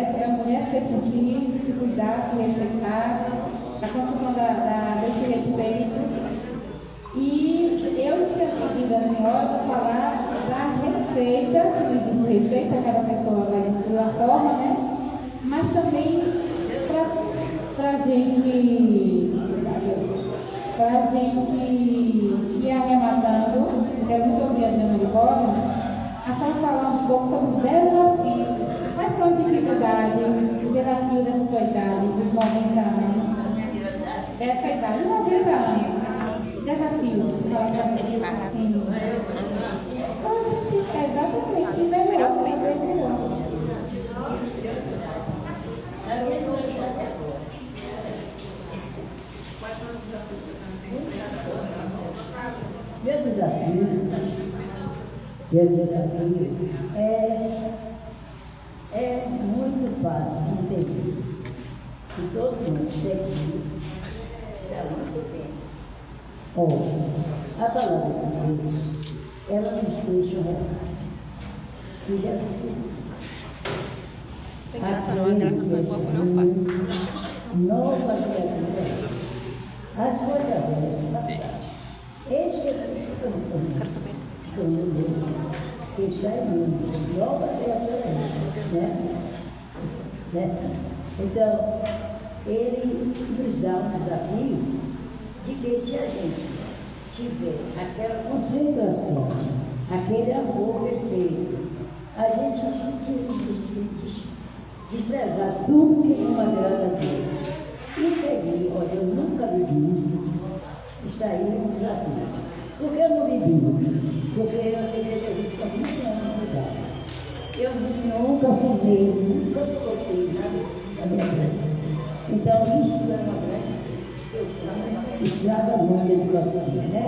é a mulher ser por si, se cuidar, se respeitar, a construção desse respeito. E eu tinha pedido a senhora para falar da receita, que diz respeito, cada pessoa vai de uma forma, né? Mas também para a gente ir arrematando, quero muito ouvir a Diana de Bola, a senhora falar um pouco sobre os desafios. Quais são as dificuldades, os desafios dessa sua idade, dos 90 anos, dessa idade, 90 anos? Desafios. Exatamente, melhor. Meu desafio é muito fácil de entender. Se todo mundo chega está muito bem. A palavra de Deus, ela nos deixa um recado. E Jesus Cristo. Tem graça não, a gravação igual quando eu faço. Nova criatura. As coisas velhas passaram. Eis que Quero saber. que está em mim. Nova criatura, né? Então, ele nos dá um desafio de que se a gente tiver aquela concentração, aquele amor perfeito, a gente se desprezar tudo que não agrada a Deus e seguir, olha, eu nunca vivi, está aí um desafio. Por que eu não vivi? Porque eu aceitei Jesus com 20 anos de idade. Eu nunca fumei, nunca toquei nada na minha vida. Então, isso é uma grande estrada muito educativa, né?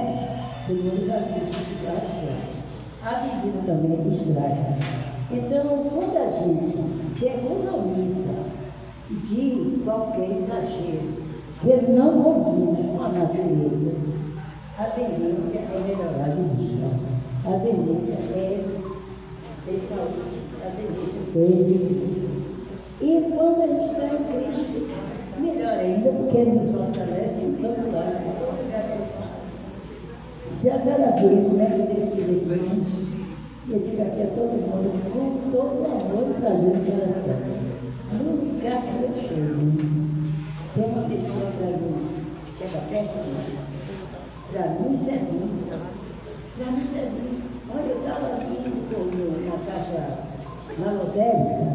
Segundo os artistas que cigaram estrada. A bebida também estraga. Então, quando a gente se economiza de qualquer exagero, que ele não condiz com a natureza, a tendência é melhorar de vida. A tendência é ter saúde, a tendência é ter vida. E quando a gente está em Cristo, melhor ainda, porque ele nos fortalece em todo lado. Se a senhora ver como é que Deus fez aqui, eu digo aqui a todo mundo, com todo o amor e prazer no coração. No lugar que eu chego, tem uma pessoa para mim, que é perto de mim, para mim servir. Olha, eu estava aqui na caixa, na lotérica,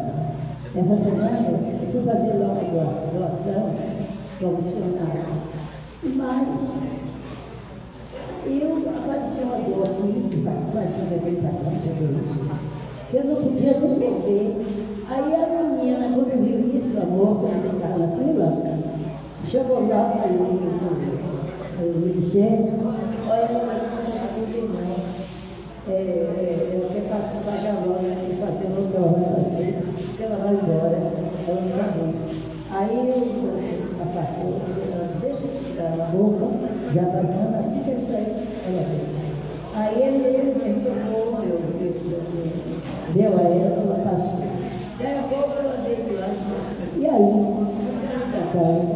essa semana, eu fui fazer lá uma doação profissional. Mas apareceu uma dor aqui, apareceu daquele patrão, sobre isso. Eu não podia nem beber. Aí a menina, quando viu isso, a moça que estava na fila, chegou lá para eu me dizer, olha, eu sei pagar logo e fazer outra hora, porque ela vai embora, ela não está bem. Aí eu afastou, deixa eu ficar na boca, já vai falando assim que ele saiu, ela veio. Aí ele pegou, deu a ela passou. Daí a pouco ela veio lá, e aí, para casa,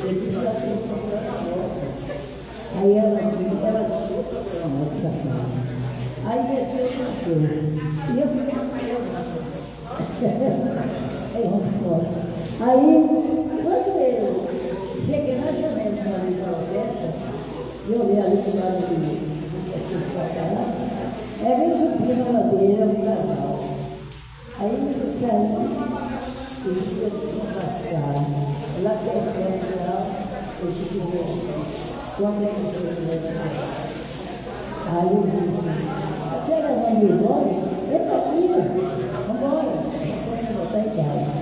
eu disse a pessoa para volta. Aí ela disse para a moto da casa. Aí desceu o cachorro. E eu fiquei Aí, quando eu cheguei na janela de uma vez aberta, eu olhei ali do lado das pessoas passaram, era em subir na ladeira do casal. Aí eu saí, eu disse assim, passar, lá perto lá, eu disse, quando é que você vai passar? Aí eu disse, a senhora vai me embora? Eu estou aqui, vamos embora, vamos voltar em casa.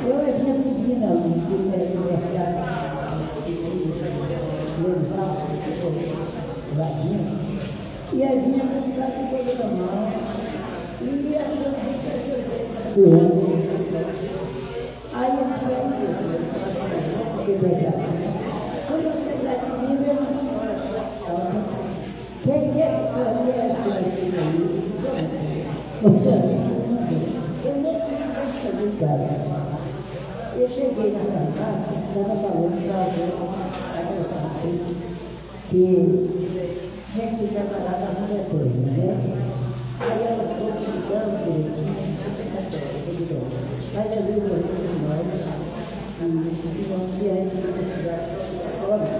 Eu vinha subindo ali, no mercado, levar o ladinho, e aí vinha comprar com todo na mão, e achando que ia ser aí eu saí, porque legal. Quando eu cheguei aqui, eu não tinha. Quem é que fazia as coisas aí? Eu não queria saber ligada. Eu cheguei na farmácia, estava falando para alguém, que tinha que se preparar para muita coisa, né? Aí ela ficou explicando direitinho, isso é católica, mas eu vi o correio de nós, e se não se antes de precisar se católica,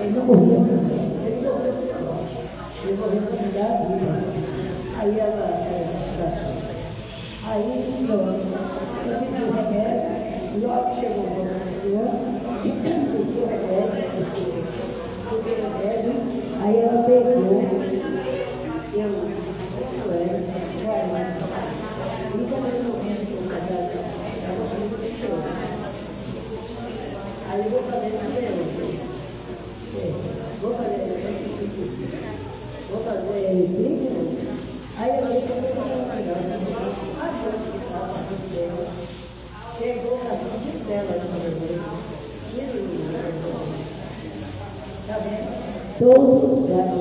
ele não morreu, ele morreu para me dar a vida. Aí ela aí, eu pedi o remédio, logo chegou uma pessoa, pedi o remédio, aí ela pegou, eu disse, olha, e como eu não vendo que eu casar, aí eu vou fazer também. Vou fazer clínico. Aí eu disse, eu vou fazer chegou a gente dela no meu. Tá vendo? Todo lugar no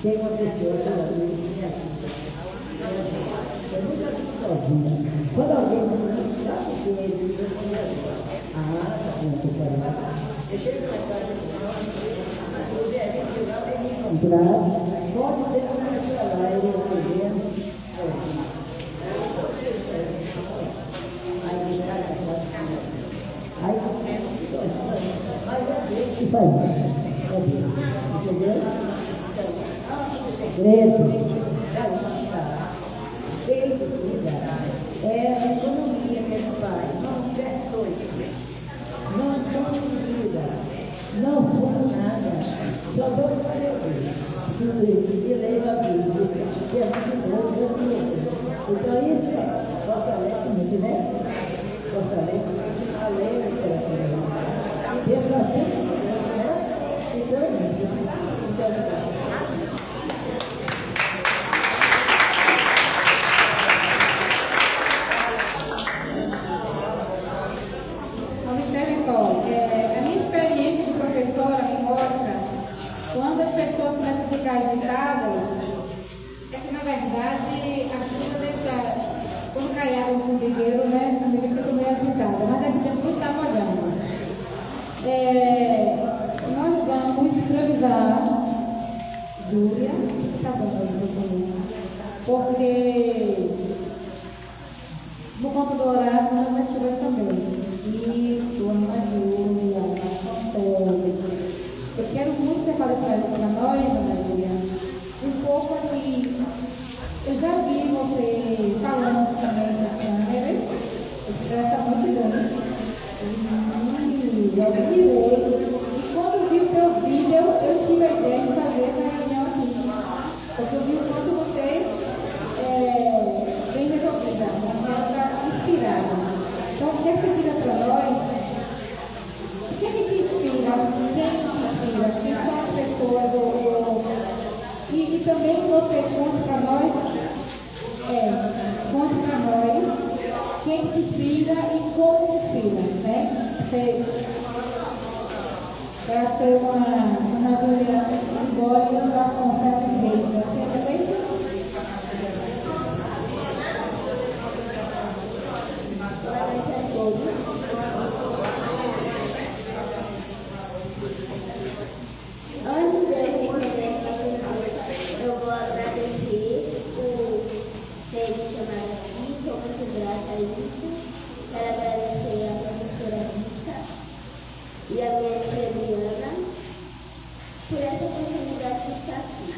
tem uma pessoa que ela me aqui. Eu nunca fico sozinha. Quando alguém me dá um dinheiro, eu vou tá bom, tô parado. Eu chego na casa o Zé Vitor lá vem me encontrar, pode ter uma pessoa lá, eu vou ver. Aí mas é Deus que faz isso. É Deus. Entendeu? Então, o segredo da vida, é a economia que ele faz. Não quer coisa. Não tome vida, não fumo nada, só dou para Deus. E leio a Bíblia, que é muito bom. Então isso fortalece muito, né? Fortalece muito a lei do coração. E Deus vai sempre com Deus, né? Então, isso. A minha experiência de professora me mostra quando as pessoas começam a ficar agitadas, é que na verdade a chuva deixa, quando cai água no viveiro, né, a família fica meio agitada, mas é que Deus não está molhando. Nós vamos improvisar, Júlia, está bom, porque no conto do horário nós vamos chover também. Isso, Ana Júlia, eu quero muito que você fale para nós, Ana Júlia, um pouco assim. Eu já vi você falando também na câmera, expressa muito bem. Eu virei. E quando vi o seu vídeo, eu tive a ideia de fazer essa reunião aqui. Porque eu vi o quanto você é bem resolvida, inspirada. Então, quer que você diga para nós, o que é que te inspira? Quem te inspira? Quem são as pessoas? E também você conta para nós, quem te inspira e como te inspira, né? Para ser uma Júlia igual e andar com um certo jeito. Você também? Boa noite a todos. Antes de eu começar, eu vou agradecer por ter me chamado aqui. Estou muito grata a isso. Quero agradecer a professora Rita e a minha tia Diana por essa oportunidade de estar aqui.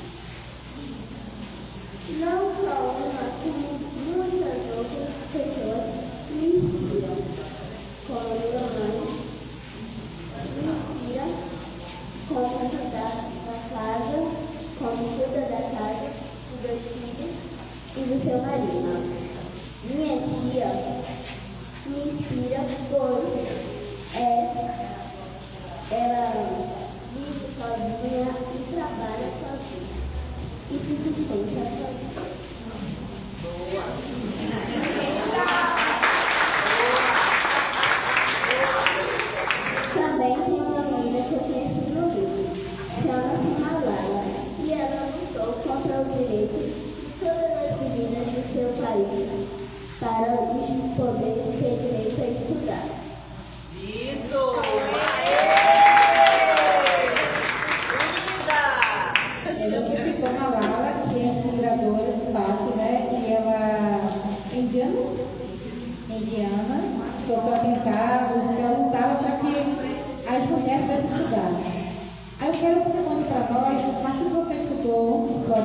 Não só uma, como muitas outras pessoas me inspiram, como minha mãe, me inspira como ajudar na casa, como cuida da casa, dos dois filhos e do seu marido. Minha tia me inspira pois ela vive sozinha e trabalha sozinha e se sustenta sozinha. Também tem uma menina que eu conheci no Rio, chama-se Malala, e ela lutou contra o direito de todas as meninas do seu país para eles poderem ter direito a estudar. Isso! Você citou Malala, que é inspiradora de fato, né? E ela é indiana, foi para tentar, ela lutava para que as mulheres pudessem estudar. Aí eu quero que você conte para nós, mas que você estudou sua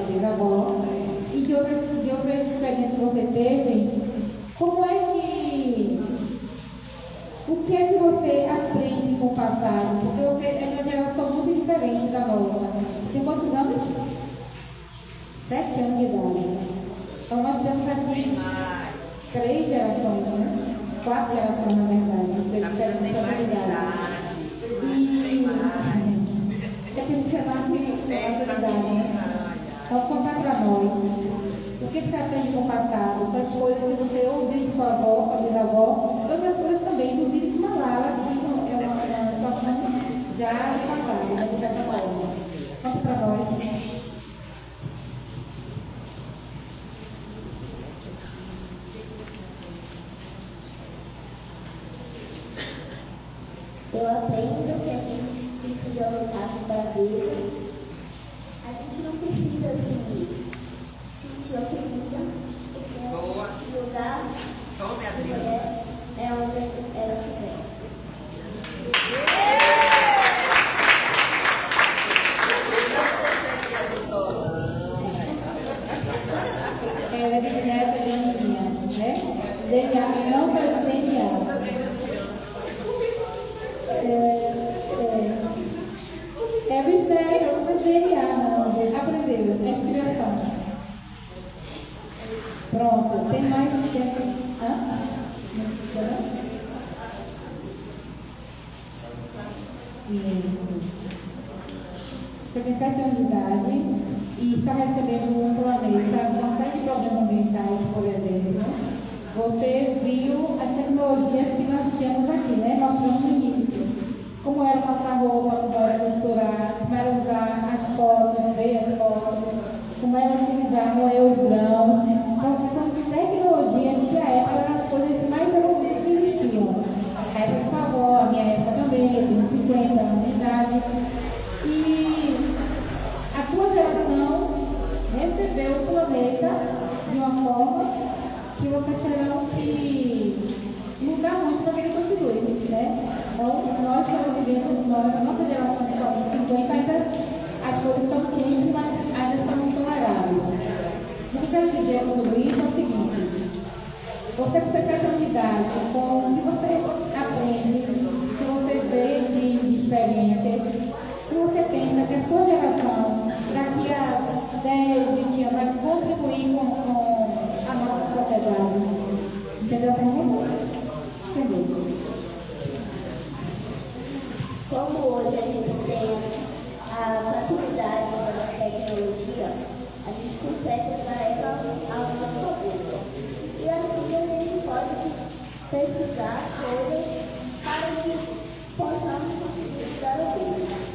vida avó, e de outras experiências que você teve, como é que. O que é que você aprende com o passado? Porque você é uma geração muito diferente da nossa. Tem quantos anos? 7 anos de idade. Então nós temos aqui 3 gerações, né? 4 gerações, na verdade. Tem diferente de idade. E é que você vai ter idade, né? Então, contar para nós, o que você aprende com o passado, com as coisas que você ouviu de sua avó, com a bisavó, outras coisas também, inclusive de Malala, que é uma situação já passada, né, de certa forma. Conta para nós. Eu aprendo que a gente precisa lutar para Deus. A gente não precisa sentir ofendida, porque o lugar da mulher é onde ela quiser. Ela é bisneta de Aninha, né? DNA, não faz DNA. É bisneta, não faz DNA, não. Aprendeu, é inspiração. Pronto, tem mais um tempo. Você tem 7 anos de idade e está recebendo um planeta com uma série de problemas ambientais, por exemplo. Você viu as tecnologias que nós tínhamos aqui, né? Nós tínhamos no início. Como era passar roupa, como era costurar, como era usar as fotos, ver as fotos, como era utilizar, moer os grãos. Então, são tecnologias que a época eram as coisas mais evoluídas que existiam. A época de sua avó, a minha época também, eu tenho 50 anos de idade. E a tua geração recebeu o planeta de uma forma que vocês terão que mudar muito para que ele continue, né? Então, nós estamos vivendo, a nossa geração de 50 ainda as coisas estão quentes, mas ainda estão toleráveis. O que eu quero dizer com tudo isso é o seguinte: você com 70 anos de idade, com o que você aprende, o que você vê de experiência, se você pensa que a sua geração, daqui a 10, 20 anos, vai contribuir com a nossa sociedade. Entendeu a pergunta? Entendeu? Como hoje a gente tem a facilidade da tecnologia, a gente consegue usar ela ao nosso favor. E assim a gente pode pesquisar coisas para que possamos conseguir estudar o livro.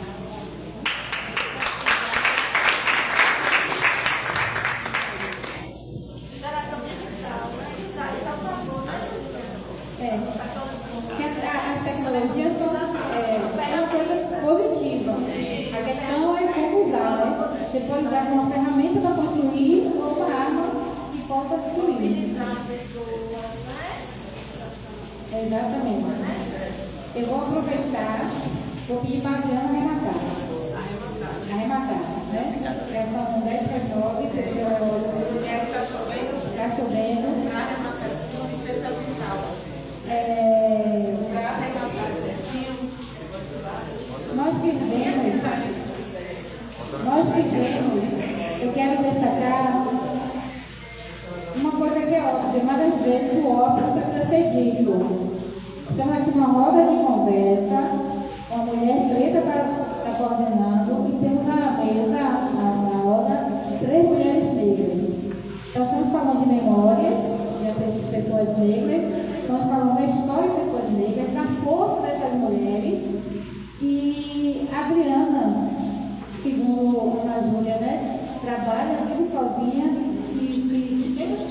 As tecnologias são uma coisa positiva. A questão é como usar, né? Você pode usar como uma ferramenta para construir ou uma arma que possa destruir. Exatamente. Eu vou aproveitar, vou pedir para a Adriana arrematar, né? São 10 pessoas, está chovendo. Nós vivemos, eu quero destacar uma coisa que é óbvia, mas às vezes o óbvio precisa ser dito. Estamos aqui numa roda de conversa, uma mulher preta está coordenando e temos na mesa, na roda, 3 mulheres negras. Então estamos falando de memórias de pessoas negras, estamos falando da história de pessoas negras, da força dessas mulheres. E a Adriana, segundo a Ana Júlia, né, trabalha vive sozinha e sempre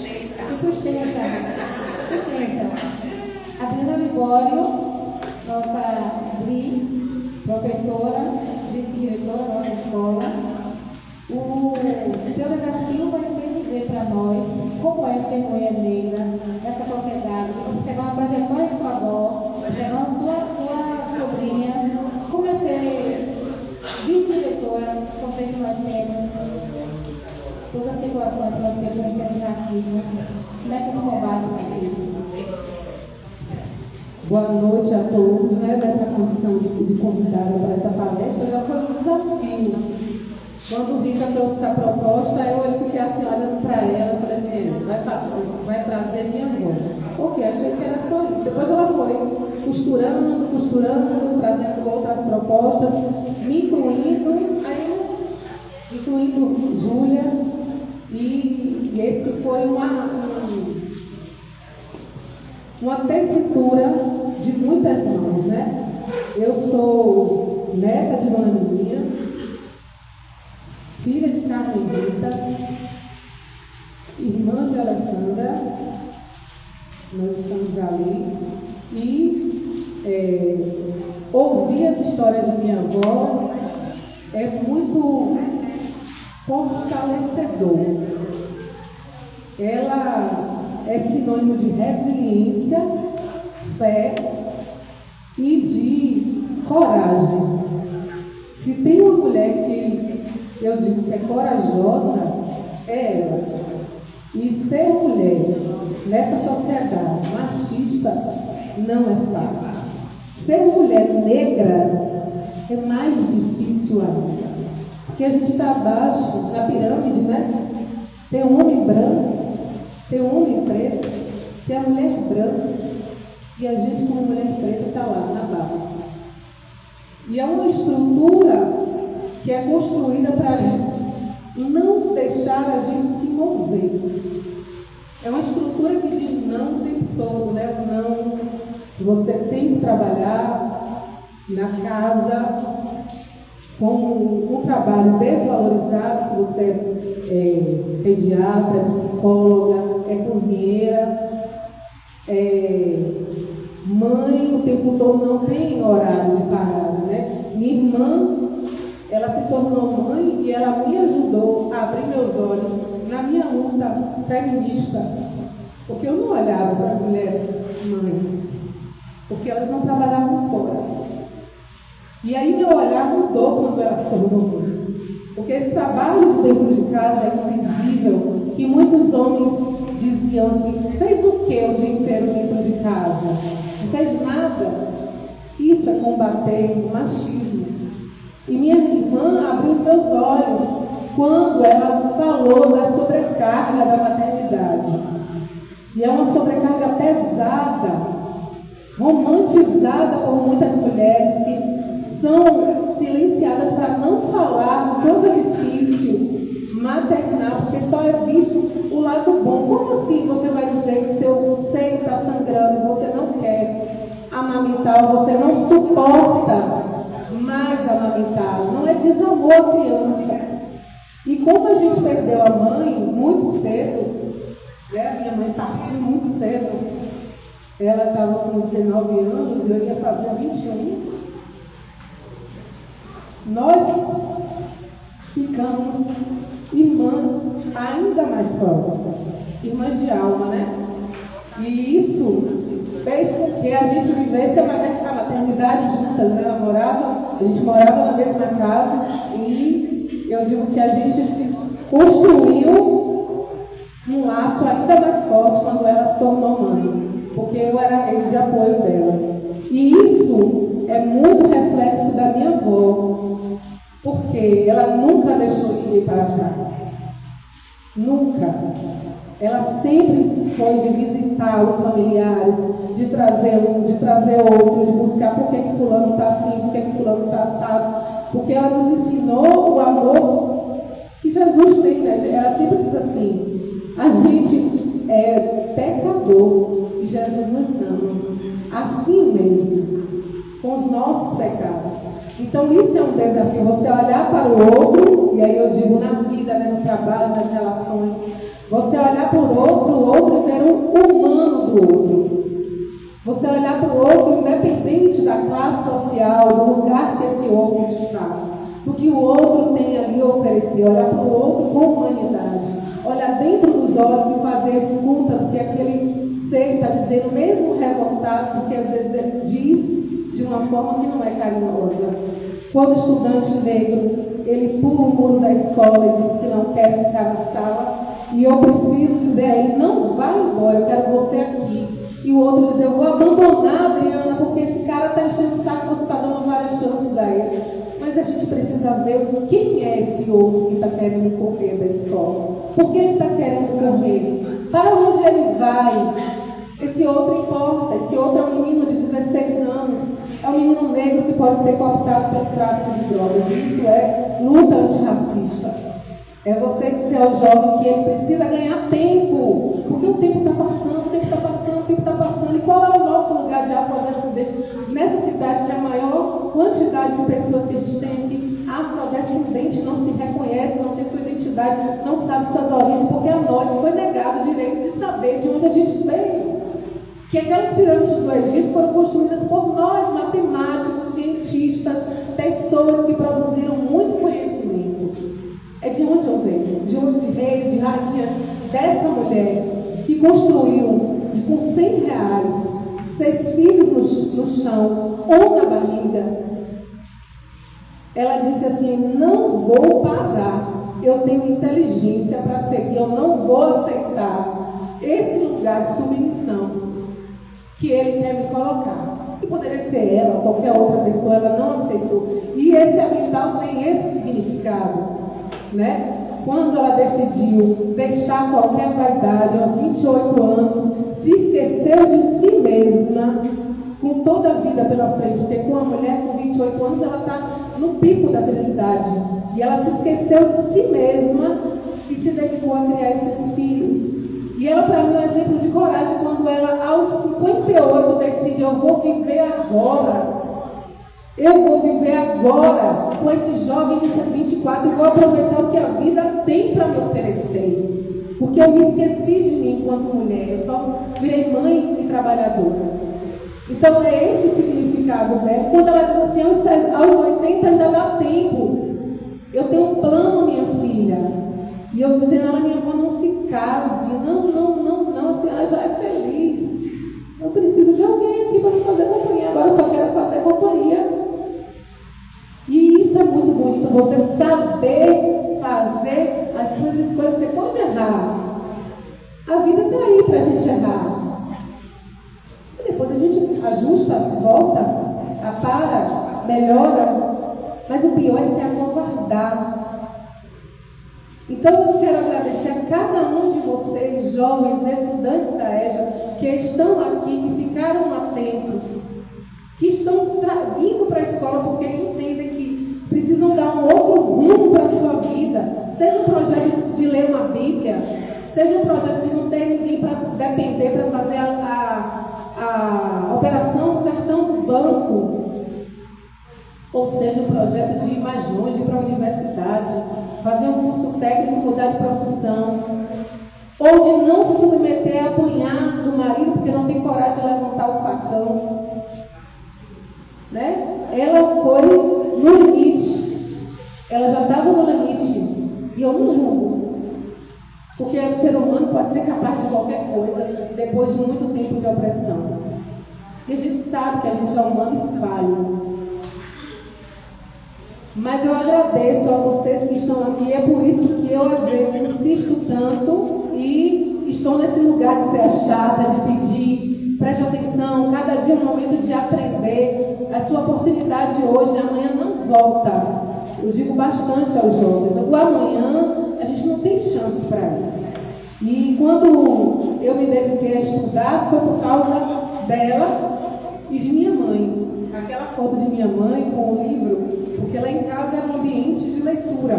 Sustenta. A Bruna Libório, nossa professora, vice-diretora da nossa escola. O seu desafio vai ser dizer para nós como é ser mulher negra nessa sociedade, observar uma trajetória de tua avó, observar tua sobrinha, como é ser vice-diretora, contexto nós temos, todas as situações que nós temos em termos de racismo, como é que tu combate isso? Boa noite a todos, Nessa condição de convidada para essa palestra já foi um desafio. Quando o Rita trouxe a proposta, eu fiquei assim olhando para ela e falei assim, vai trazer minha avó. Ok, achei que era só isso. Depois ela foi costurando, trazendo outras propostas, me incluindo Júlia, e esse foi uma tessitura de muitas mãos, Eu sou neta de Dona Nininha, filha de Carmen Rita, irmã de Alessandra, nós estamos ali, e ouvir as histórias de minha avó é muito fortalecedor. Ela é sinônimo de resiliência, fé e de coragem. Se tem uma mulher que eu digo que é corajosa, é ela. E ser mulher nessa sociedade machista não é fácil. Ser mulher negra é mais difícil ainda. Porque a gente está abaixo na pirâmide, Tem um homem branco, tem um homem preto, tem a mulher branca, e a gente como mulher preta está lá na base. E é uma estrutura que é construída para não deixar a gente se mover. É uma estrutura que diz não o tempo todo, Não, você tem que trabalhar na casa com um trabalho desvalorizado, que você é pediatra, é psicóloga, é cozinheira, mãe o tempo todo, não tem horário de parada, Minha irmã, ela se tornou mãe e ela me ajudou a abrir meus olhos na minha luta feminista, porque eu não olhava para as mulheres mães, porque elas não trabalhavam fora. E aí meu olhar mudou quando ela se tornou mãe, porque esse trabalho de dentro de casa é invisível, que muitos homens diziam assim, fez o que o dia inteiro dentro de casa? Não fez nada. Isso é combater o machismo. E minha irmã abriu os meus olhos quando ela falou da sobrecarga da maternidade. E é uma sobrecarga pesada, romantizada por muitas mulheres que são silenciadas para não falar do quanto é difícil maternar, porque só é visto o lado bom. Como assim você vai dizer que seu seio está sangrando e você não quer amamentar, ou você não suporta mais amamentar? Não é desamor à criança. E como a gente perdeu a mãe muito cedo, minha mãe partiu muito cedo, ela estava com 19 anos e eu ia fazer 21. Nós ficamos irmãs ainda mais próximas, irmãs de alma, E isso fez com que a gente vivesse a maternidade juntas, a gente morava na mesma casa e eu digo que a gente construiu um laço ainda mais forte quando ela se tornou mãe, porque eu era rede de apoio dela. E isso é muito reflexo da minha avó, porque ela nunca deixou ninguém para trás. Nunca. Ela sempre foi de visitar os familiares, de trazer um, de trazer outro, de buscar por que fulano está assim, por que fulano está assado. Porque ela nos ensinou o amor que Jesus tem, Ela sempre diz assim, a gente é pecador e Jesus nos ama. Assim mesmo, com os nossos pecados. Então isso é um desafio, você olhar para o outro, e aí eu digo na vida, no trabalho, nas relações, Você olhar para o outro e ver o humano do outro. Você olhar para o outro independente da classe social, do lugar que esse outro está, do que o outro tem ali a oferecer. Olhar para o outro com humanidade. Olhar dentro dos olhos e fazer escuta do que aquele ser está dizendo, mesmo revoltado, porque às vezes ele diz de uma forma que não é carinhosa. Quando o estudante negro, ele pula o muro da escola e diz que não quer ficar na sala, e eu preciso dizer a ele, não, vai embora, eu quero você aqui. E o outro diz, eu vou abandonar a Adriana, porque esse cara está enchendo o saco, você está dando várias chances a ele. Mas a gente precisa ver quem é esse outro que está querendo correr da escola. Por que ele está querendo correr? Para onde ele vai? Esse outro importa. Esse outro é um menino de 16 anos. É um menino negro que pode ser cooptado pelo tráfico de drogas. Isso é luta antirracista. É você dizer ao jovem que ele precisa ganhar tempo. Porque o tempo está passando, o tempo está passando, o tempo está passando. E qual é o nosso lugar de afrodescendente? Nessa cidade que é a maior quantidade de pessoas que a gente tem aqui, afrodescendente, não se reconhece, não tem sua identidade, não sabe suas origens, porque a nós foi negado o direito de saber de onde a gente veio. Que aquelas pirâmides do Egito foram construídas por nós, matemáticos, cientistas, pessoas que produziram muito conhecimento. É de onde eu venho, de reis, de rainhas, dessa mulher que construiu com R$100, 6 filhos no chão ou na barriga. Ela disse assim, não vou parar, eu tenho inteligência para seguir, eu não vou aceitar esse lugar de submissão que ele quer me colocar. E poderia ser ela, qualquer outra pessoa, ela não aceitou. E esse avental tem esse significado. Né? Quando ela decidiu deixar qualquer vaidade aos 28 anos, se esqueceu de si mesma, com toda a vida pela frente, porque com a mulher com 28 anos ela está no pico da virilidade, e ela se esqueceu de si mesma e se dedicou a criar esses filhos. E ela, para mim, é um exemplo de coragem quando ela, aos 58, decide, eu vou viver agora. Eu vou viver agora com esse jovem de 24 e vou aproveitar o que a vida tem para me oferecer. Porque eu me esqueci de mim enquanto mulher, eu só virei mãe e trabalhadora. Então é esse o significado dela. Quando ela diz assim, aos 80 ainda dá tempo. Eu tenho um plano, minha filha. E eu dizendo, ela, minha avó, não se case. Não, a senhora já é feliz. Eu preciso de alguém aqui para me fazer companhia. Agora eu só quero fazer companhia. E isso é muito bonito, você saber fazer as suas escolhas. Você pode errar. A vida está aí para a gente errar. E depois a gente ajusta, volta, apara, melhora. Mas o pior é se acovardar. Então eu quero agradecer a cada um de vocês, jovens, estudantes da EJA, que estão aqui, que ficaram atentos, que estão vindo para a escola porque entendem que precisam dar um outro rumo para a sua vida. Seja um projeto de ler uma Bíblia, seja um projeto de não ter ninguém para depender, para fazer a operação do cartão do banco, ou seja um projeto de ir mais longe, ir para a universidade, fazer um curso técnico, mudar de profissão, ou de não se submeter a apanhar do marido porque não tem coragem de levantar o facão. Né? Ela foi no limite, ela já estava no limite, e eu não julgo, porque o ser humano pode ser capaz de qualquer coisa depois de muito tempo de opressão. E a gente sabe que a gente é humano e falho. Mas eu agradeço a vocês que estão aqui, é por isso que eu às vezes insisto tanto e estou nesse lugar de ser a chata, de pedir, preste atenção, cada dia é um momento de aprender. A sua oportunidade de hoje, amanhã não volta. Eu digo bastante aos jovens, o amanhã a gente não tem chance para isso. E quando eu me dediquei a estudar, foi por causa dela e de minha mãe. Aquela foto de minha mãe com o livro, porque lá em casa era um ambiente de leitura,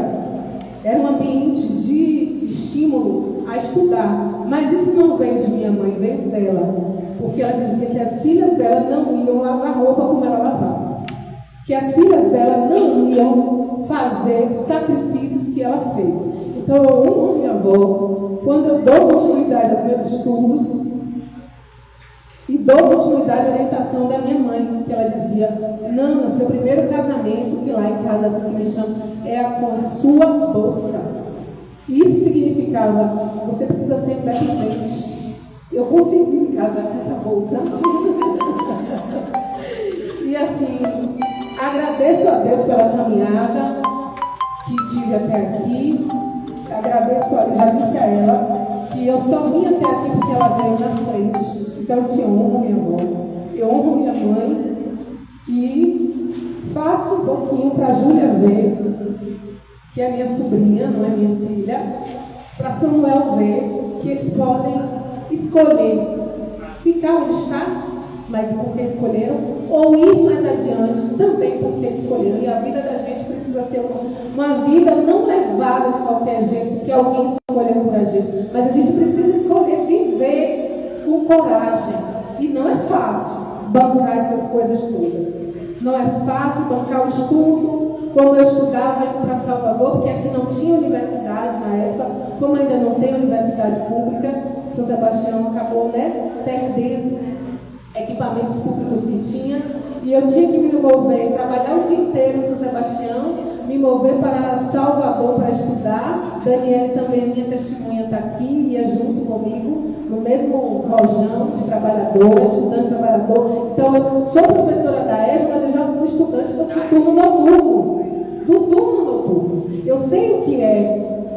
era um ambiente de estímulo a estudar. Mas isso não veio de minha mãe, veio dela. Porque ela dizia que as filhas dela não iam lavar roupa como ela lavava. Que as filhas dela não iam fazer sacrifícios que ela fez. Então eu amo minha avó. Quando eu os meus estudos e dou continuidade à orientação da minha mãe, que ela dizia: Nana, seu primeiro casamento, que lá em casa assim que me chamam, é com a sua bolsa. Isso significava: você precisa ser independente. Eu consegui casar com essa bolsa. E assim, agradeço a Deus pela caminhada que tive até aqui. Agradeço, já disse a ela que eu só vim até aqui porque ela veio na frente. Então eu te honro, minha avó, eu honro minha mãe e faço um pouquinho para a Júlia ver, que é minha sobrinha, não é minha filha, para Samuel ver que eles podem escolher ficar onde está, mas porque escolheram, ou ir mais adiante também porque escolheram. E a vida da gente precisa ser uma vida não levada de qualquer jeito, que alguém escolheu por a gente, mas a gente precisa escolher viver com coragem. E não é fácil bancar essas coisas todas. Não é fácil bancar o estudo, como eu estudava indo para Salvador, porque aqui não tinha universidade na época, como ainda não tem universidade pública. São Sebastião acabou, perdendo equipamentos públicos que tinha, e eu tinha que me mover, trabalhar o dia inteiro em São Sebastião, me mover para Salvador para estudar. Daniela também, minha testemunha, está aqui, ia junto comigo, no mesmo rojão de trabalhador, estudante trabalhador. Então, eu sou professora da ESA, mas eu já fui estudante do turno noturno. Eu sei o que é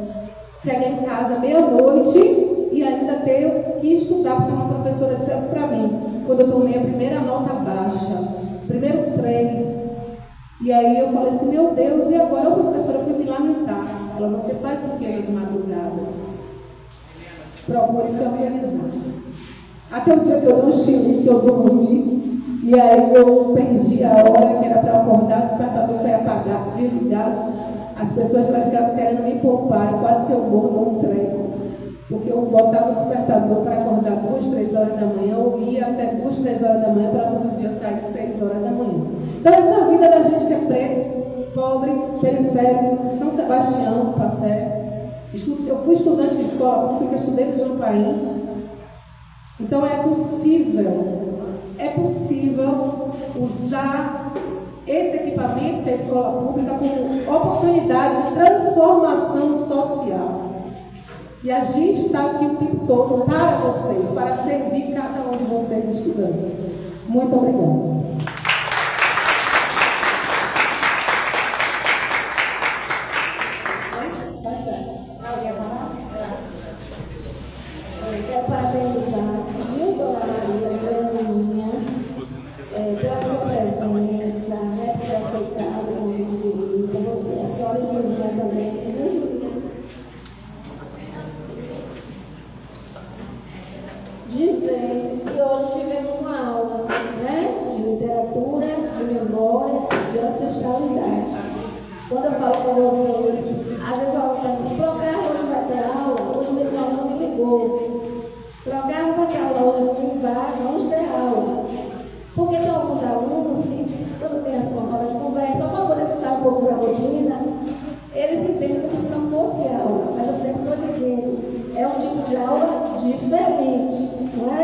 chegar em casa meia-noite e ainda ter que estudar, porque uma professora disse para mim, quando eu tomei a primeira nota baixa, primeiro 3, e aí eu falei assim: meu Deus, e agora? A professora foi me lamentar. Ela: você faz o que nas madrugadas? Procure se organizar. Até o dia que eu não estive, que eu dormi, e aí eu perdi a hora que era para acordar, o despertador foi apagado, desligado. As pessoas lá ficavam querendo me poupar, e quase que eu morro num treco. Porque eu botava o despertador para acordar 2, 3 horas da manhã, ou ia até 2, 3 horas da manhã, para no outro dia sair 6 horas da manhã. Então, essa vida da gente que é preto, pobre, periférico, São Sebastião, Passé. Eu fui estudante de escola pública, estudei no João Paim. Então, é possível usar esse equipamento que é a escola pública como oportunidade de transformação social. E a gente está aqui o tempo todo para vocês, para servir cada um de vocês, estudantes. Muito obrigada. Eu quero parabenizar, viu, Dona Maria, Graninha, pela sua presença, por ter aceitado o convite de você, a senhora Julia também, dizendo que hoje tivemos uma aula, de literatura, de memória, de ancestralidade. Quando eu falo com vocês, às vezes eu falo para mim: Procar hoje vai ter aula. Hoje mesmo o aluno me ligou: Procar vai ter aula hoje, sim, vamos ter aula. Porque tem alguns alunos que, quando tem a sua roda de conversa, ou uma coisa que sai um pouco da rotina, eles entendem como se não fosse aula. Mas eu sempre estou dizendo, é um tipo de aula diferente, não é?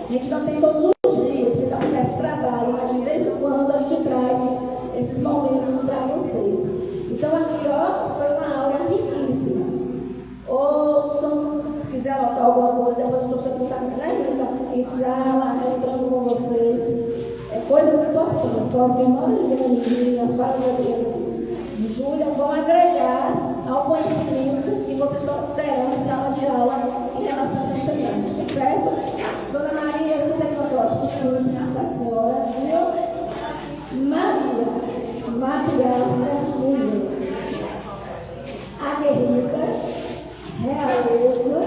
A gente não tem todos os dias, porque dá um certo trabalho, mas de vez em quando a gente traz esses momentos para vocês. Então aqui, foi uma aula riquíssima. Ouçam, se quiser anotar alguma coisa, depois estou sempre em sala, lembrando com vocês. Coisas importantes, como as memórias de Graninha, a fala de Júlia, vão agregar ao conhecimento que vocês terão em sala de aula em relação aos estudantes, certo? Dona Maria, eu sei que eu gosto muito da senhora, viu? Maria, matriarca, mulher, aguerrida, realeza,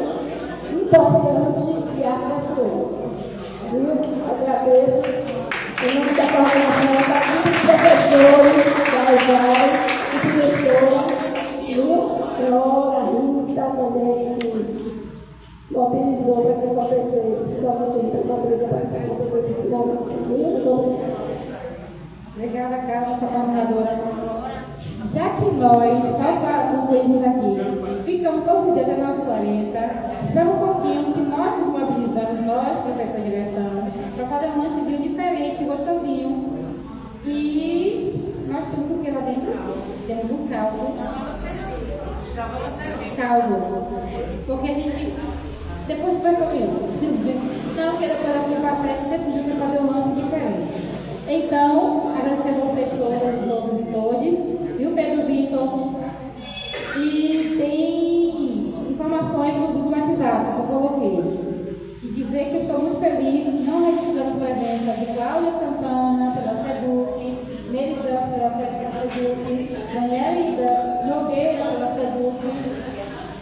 importante e afetuosa. Viu? Agradeço. Em nome da coordenação da professores, da EJAI, e professora, viu? Flora, Rita, também, que mobilizou para que acontecesse, principalmente a Rita, que mobilizou para que acontecesse esse momento. Muito obrigada. Obrigada, Carla, nossa coordenadora. Já que nós, só para concluirmos aqui, ficamos todos os dias até 9h40, espera um pouquinho que nós temos um caldo. Já vamos servir. Caldo. Porque a gente. Depois vai comer. Não, porque depois aqui para frente decidiu para fazer um lanche diferente. Então, agradecer a vocês todas e todos. Viu, Pedro Vitor? E tem informações no grupo do WhatsApp que eu coloquei. E dizer que eu estou muito feliz, não registrando a presença de Cláudia Santana pela SEDUC, Meridão pela SEDUC, Daniela Nogueira pela SEDUC,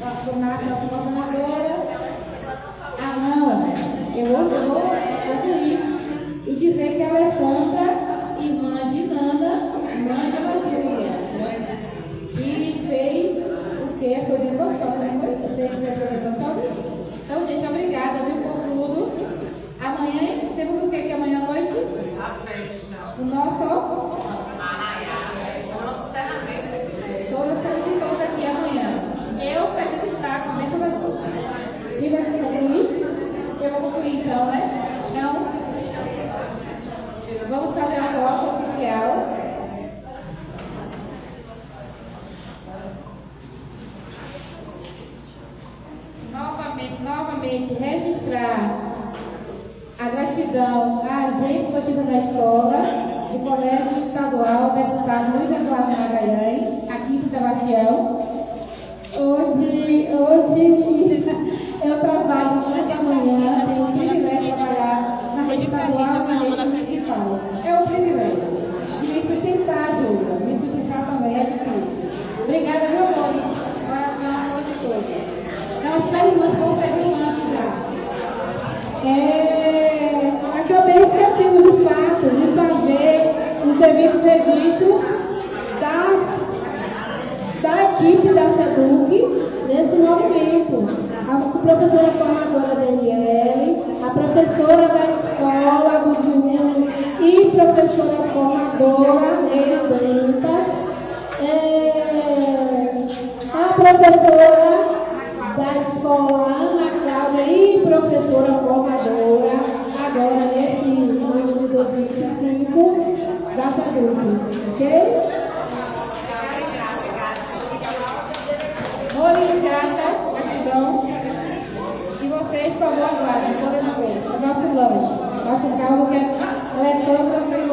a coordenadora. Ah, não, eu vou concluir e dizer que a Alessandra, irmã de Nana, mãe da Júlia, que fez o que? As coisas gostosas, não foi? Você que fez as coisas gostosas? Então, gente, obrigada, viu, por tudo. Amanhã, temos o que amanhã à noite? A festa. O nosso Arraial. O nosso encerramento desse festa. todas as pessoas aqui amanhã. Eu preciso estar com a mesa das duas. Quem vai concluir? Eu vou concluir então, né? Então, vamos fazer a foto oficial. Novamente registrar a gratidão à agente notícia da escola, do Colégio Estadual Deputado Luiz Eduardo Magalhães, aqui em Sebastião. Hoje eu trabalho durante a manhã, tenho o privilégio de trabalhar na rede estadual e na rede municipal. É um privilégio. E me sustentar, Júlia, me sustentar também é difícil. Obrigada, meu amor. Coração, amor de todos. Então, as irmãs vão fazer um lanche já. Acabei esquecendo de fato de fazer os devidos registros da equipe da SEDUC nesse momento. A professora formadora Daniele, a professora da escola do Júnior e professora formadora Meridanta, a professora da escola Ana Cláudia e professora formadora, agora nesse ano de 2025, da SEDUC, ok? Muito grata, gratidão. E vocês, por favor, aguardem, o nosso lanche, nosso caldo que é Alessandra fez